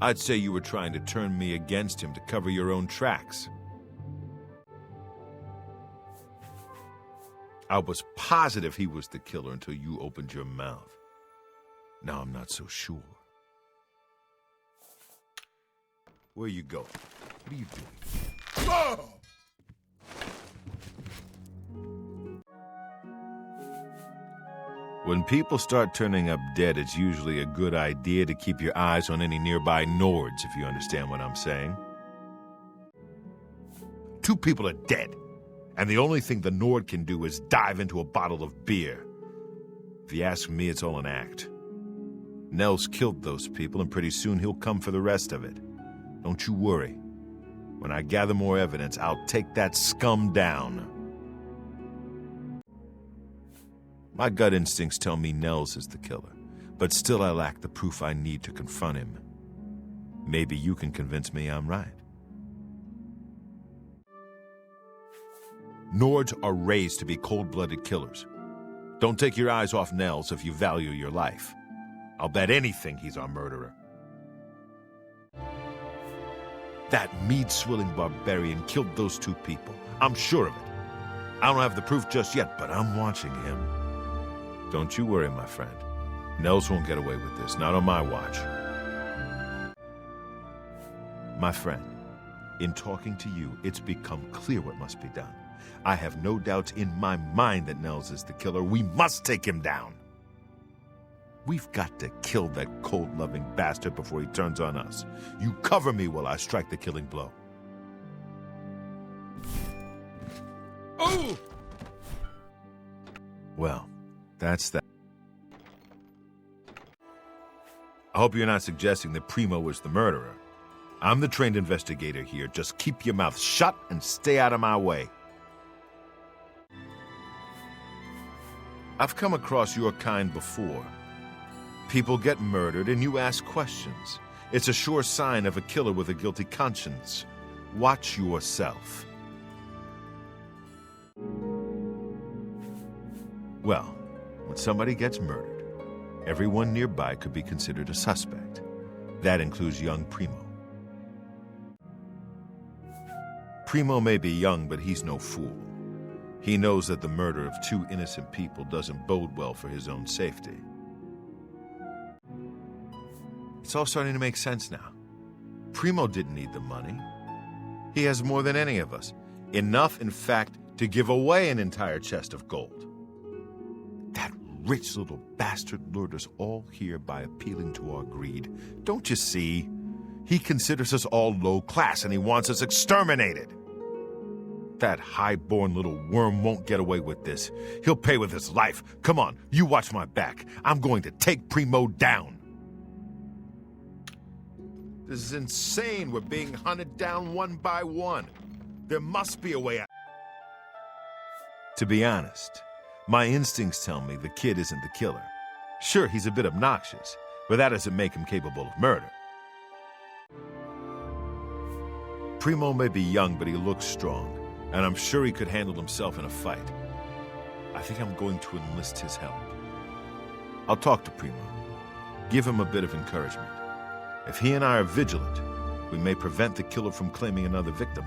I'd say you were trying to turn me against him to cover your own tracks. I was positive he was the killer until you opened your mouth. Now I'm not so sure. Where are you going? What are you doing? Oh! When people start turning up dead, it's usually a good idea to keep your eyes on any nearby Nords, if you understand what I'm saying. 2 people are dead, and the only thing the Nord can do is dive into a bottle of beer. If you ask me, it's all an act. Nels killed those people, and pretty soon he'll come for the rest of it. Don't you worry. When I gather more evidence, I'll take that scum down. My gut instincts tell me Nels is the killer, but still I lack the proof I need to confront him. Maybe you can convince me I'm right. Nords are raised to be cold-blooded killers. Don't take your eyes off Nels if you value your life. I'll bet anything he's our murderer. That mead-swilling barbarian killed those 2 people. I'm sure of it. I don't have the proof just yet, but I'm watching him. Don't you worry, my friend. Nels won't get away with this, not on my watch. My friend, in talking to you, it's become clear what must be done. I have no doubts in my mind that Nels is the killer. We must take him down. We've got to kill that cold-loving bastard before he turns on us. You cover me while I strike the killing blow. Oh! Well, that's that. I hope you're not suggesting that Primo was the murderer. I'm the trained investigator here. Just keep your mouth shut and stay out of my way. I've come across your kind before. People get murdered and you ask questions. It's a sure sign of a killer with a guilty conscience. Watch yourself. Well, when somebody gets murdered, everyone nearby could be considered a suspect. That includes young Primo. Primo may be young, but he's no fool. He knows that the murder of 2 innocent people doesn't bode well for his own safety. It's all starting to make sense now. Primo didn't need the money. He has more than any of us. Enough, in fact, to give away an entire chest of gold. That rich little bastard lured us all here by appealing to our greed. Don't you see? He considers us all low class and he wants us exterminated. That high-born little worm won't get away with this. He'll pay with his life. Come on, you watch my back. I'm going to take Primo down. This is insane. We're being hunted down one by one. There must be a way out. To be honest, my instincts tell me the kid isn't the killer. Sure, he's a bit obnoxious, but that doesn't make him capable of murder. Primo may be young, but he looks strong, and I'm sure he could handle himself in a fight. I think I'm going to enlist his help. I'll talk to Primo. Give him a bit of encouragement. If he and I are vigilant, we may prevent the killer from claiming another victim.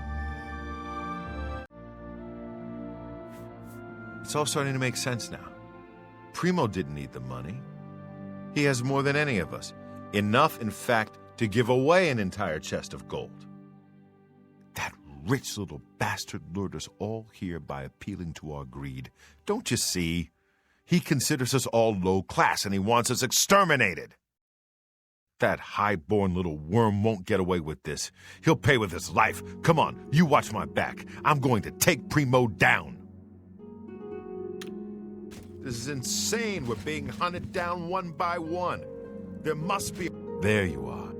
It's all starting to make sense now. Primo didn't need the money. He has more than any of us. Enough, in fact, to give away an entire chest of gold. That rich little bastard lured us all here by appealing to our greed. Don't you see? He considers us all low class and he wants us exterminated. That high-born little worm won't get away with this. He'll pay with his life. Come on, you watch my back. I'm going to take Primo down. This is insane. We're being hunted down one by one. There must be... There you are.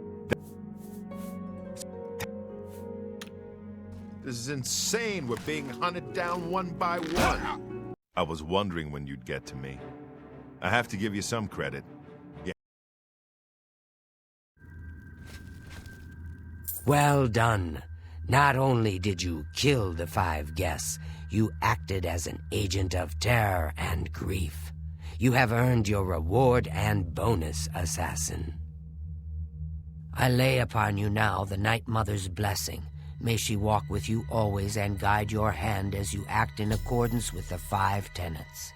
This is insane. We're being hunted down one by one. I was wondering when you'd get to me. I have to give you some credit. Well done. Not only did you kill the 5 guests, you acted as an agent of terror and grief. You have earned your reward and bonus, assassin. I lay upon you now the Night Mother's blessing. May she walk with you always and guide your hand as you act in accordance with the 5 tenets.